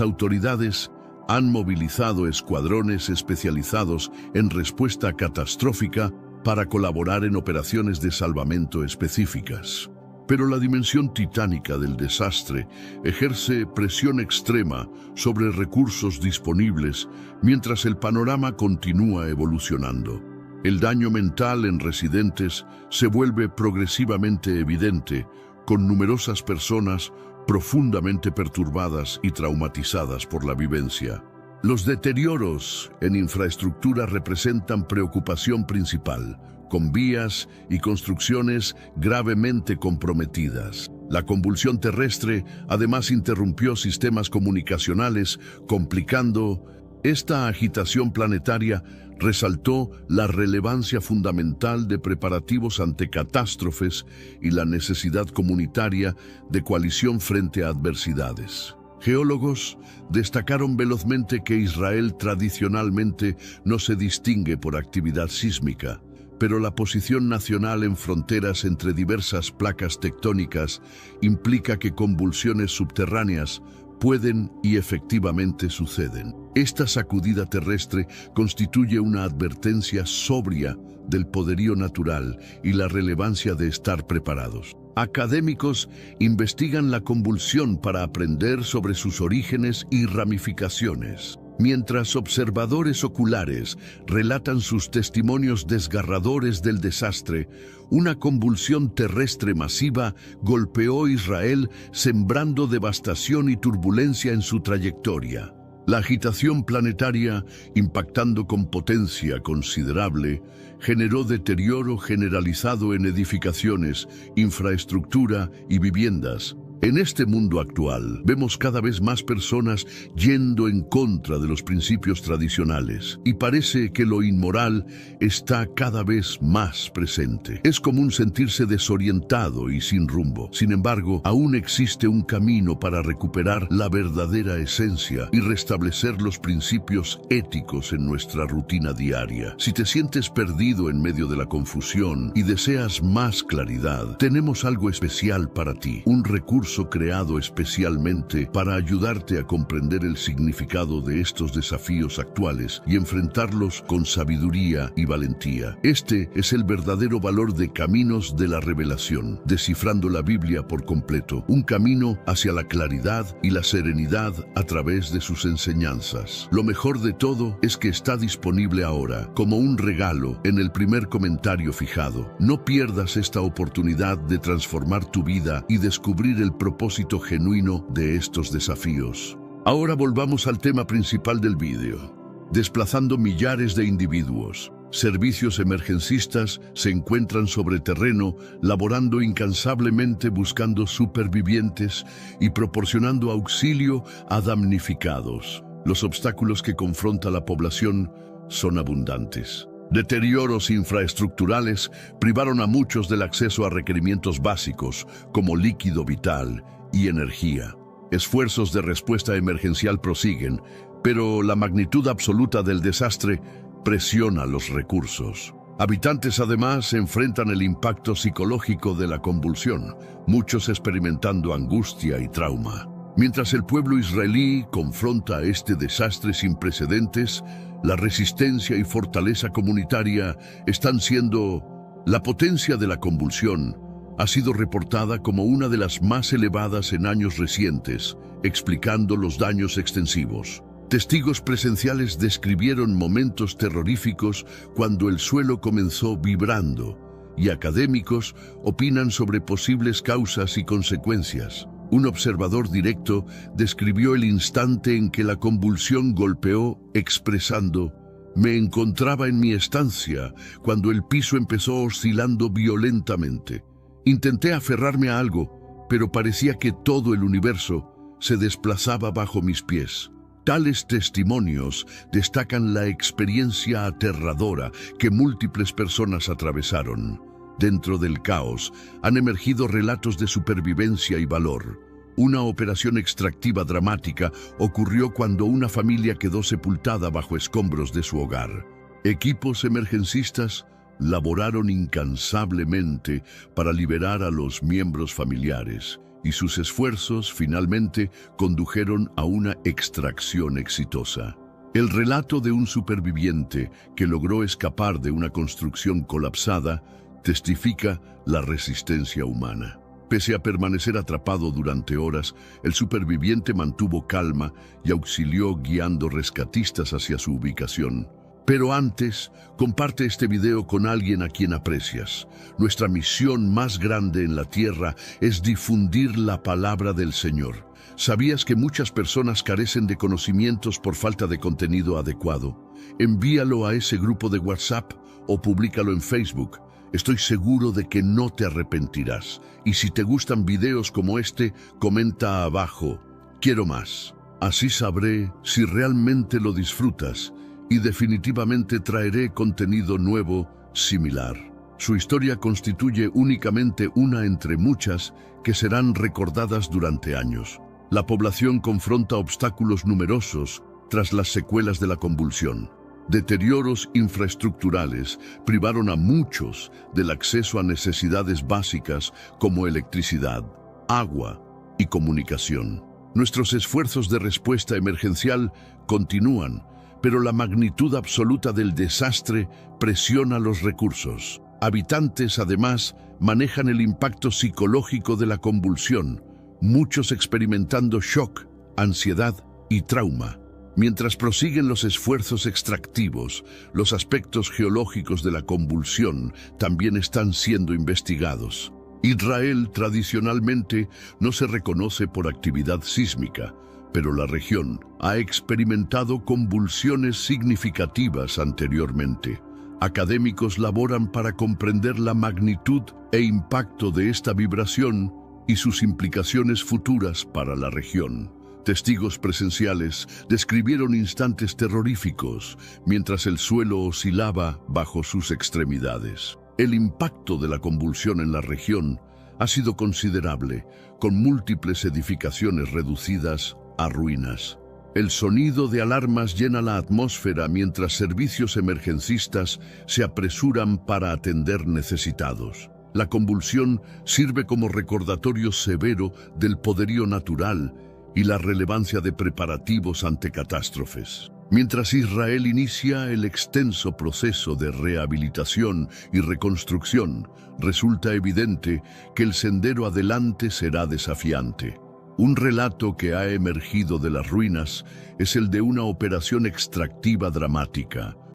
autoridades han movilizado escuadrones especializados en respuesta catastrófica para colaborar en operaciones de salvamento específicas. Pero la dimensión titánica del desastre ejerce presión extrema sobre recursos disponibles mientras el panorama continúa evolucionando. El daño mental en residentes se vuelve progresivamente evidente, con numerosas personas profundamente perturbadas y traumatizadas por la vivencia. Los deterioros en infraestructura representan preocupación principal, con vías y construcciones gravemente comprometidas. La convulsión terrestre además interrumpió sistemas comunicacionales, complicando. Esta agitación planetaria resaltó la relevancia fundamental de preparativos ante catástrofes y la necesidad comunitaria de coalición frente a adversidades. Geólogos destacaron velozmente que Israel tradicionalmente no se distingue por actividad sísmica, pero la posición nacional en fronteras entre diversas placas tectónicas implica que convulsiones subterráneas pueden y efectivamente suceden. Esta sacudida terrestre constituye una advertencia sobria del poderío natural y la relevancia de estar preparados. Académicos investigan la convulsión para aprender sobre sus orígenes y ramificaciones, mientras observadores oculares relatan sus testimonios desgarradores del desastre. Una convulsión terrestre masiva golpeó Israel, sembrando devastación y turbulencia en su trayectoria. La agitación planetaria, impactando con potencia considerable, generó deterioro generalizado en edificaciones, infraestructura y viviendas. En este mundo actual, vemos cada vez más personas yendo en contra de los principios tradicionales, y parece que lo inmoral está cada vez más presente. Es común sentirse desorientado y sin rumbo. Sin embargo, aún existe un camino para recuperar la verdadera esencia y restablecer los principios éticos en nuestra rutina diaria. Si te sientes perdido en medio de la confusión y deseas más claridad, tenemos algo especial para ti, un recurso creado especialmente para ayudarte a comprender el significado de estos desafíos actuales y enfrentarlos con sabiduría y valentía. Este es el verdadero valor de Caminos de la Revelación, descifrando la Biblia por completo, un camino hacia la claridad y la serenidad a través de sus enseñanzas. Lo mejor de todo es que está disponible ahora, como un regalo, en el primer comentario fijado. No pierdas esta oportunidad de transformar tu vida y descubrir el propósito genuino de estos desafíos. Ahora volvamos al tema principal del vídeo. Desplazando millares de individuos, servicios emergencistas se encuentran sobre terreno, laborando incansablemente buscando supervivientes y proporcionando auxilio a damnificados. Los obstáculos que confronta la población son abundantes. Deterioros infraestructurales privaron a muchos del acceso a requerimientos básicos como líquido vital y energía. Esfuerzos de respuesta emergencial prosiguen, pero la magnitud absoluta del desastre presiona los recursos. Habitantes además enfrentan el impacto psicológico de la convulsión, muchos experimentando angustia y trauma. Mientras el pueblo israelí confronta este desastre sin precedentes, la resistencia y fortaleza comunitaria están siendo. La potencia de la convulsión ha sido reportada como una de las más elevadas en años recientes, explicando los daños extensivos. Testigos presenciales describieron momentos terroríficos cuando el suelo comenzó vibrando, y académicos opinan sobre posibles causas y consecuencias. Un observador directo describió el instante en que la convulsión golpeó, expresando: «Me encontraba en mi estancia cuando el piso empezó oscilando violentamente. Intenté aferrarme a algo, pero parecía que todo el universo se desplazaba bajo mis pies». Tales testimonios destacan la experiencia aterradora que múltiples personas atravesaron. Dentro del caos han emergido relatos de supervivencia y valor. Una operación extractiva dramática ocurrió cuando una familia quedó sepultada bajo escombros de su hogar. Equipos emergencistas laboraron incansablemente para liberar a los miembros familiares, y sus esfuerzos finalmente condujeron a una extracción exitosa. El relato de un superviviente que logró escapar de una construcción colapsada testifica la resistencia humana. Pese a permanecer atrapado durante horas, el superviviente mantuvo calma y auxilió guiando rescatistas hacia su ubicación. Pero antes, comparte este video con alguien a quien aprecias. Nuestra misión más grande en la tierra es difundir la palabra del Señor. ¿Sabías que muchas personas carecen de conocimientos por falta de contenido adecuado? Envíalo a ese grupo de WhatsApp o públicalo en Facebook. Estoy seguro de que no te arrepentirás. Y si te gustan videos como este, comenta abajo: «Quiero más». Así sabré si realmente lo disfrutas, y definitivamente traeré contenido nuevo similar. Su historia constituye únicamente una entre muchas que serán recordadas durante años. La población confronta obstáculos numerosos tras las secuelas de la convulsión. Deterioros infraestructurales privaron a muchos del acceso a necesidades básicas como electricidad, agua y comunicación. Nuestros esfuerzos de respuesta emergencial continúan, pero la magnitud absoluta del desastre presiona los recursos. Habitantes, además, manejan el impacto psicológico de la convulsión, muchos experimentando shock, ansiedad y trauma. Mientras prosiguen los esfuerzos extractivos, los aspectos geológicos de la convulsión también están siendo investigados. Israel tradicionalmente no se reconoce por actividad sísmica, pero la región ha experimentado convulsiones significativas anteriormente. Académicos laboran para comprender la magnitud e impacto de esta vibración y sus implicaciones futuras para la región. Testigos presenciales describieron instantes terroríficos mientras el suelo oscilaba bajo sus extremidades. El impacto de la convulsión en la región ha sido considerable, con múltiples edificaciones reducidas a ruinas. El sonido de alarmas llena la atmósfera mientras servicios emergencistas se apresuran para atender necesitados. La convulsión sirve como recordatorio severo del poderío natural y la relevancia de preparativos ante catástrofes. Mientras Israel inicia el extenso proceso de rehabilitación y reconstrucción, resulta evidente que el sendero adelante será desafiante. Un relato que ha emergido de las ruinas es el de una operación extractiva dramática.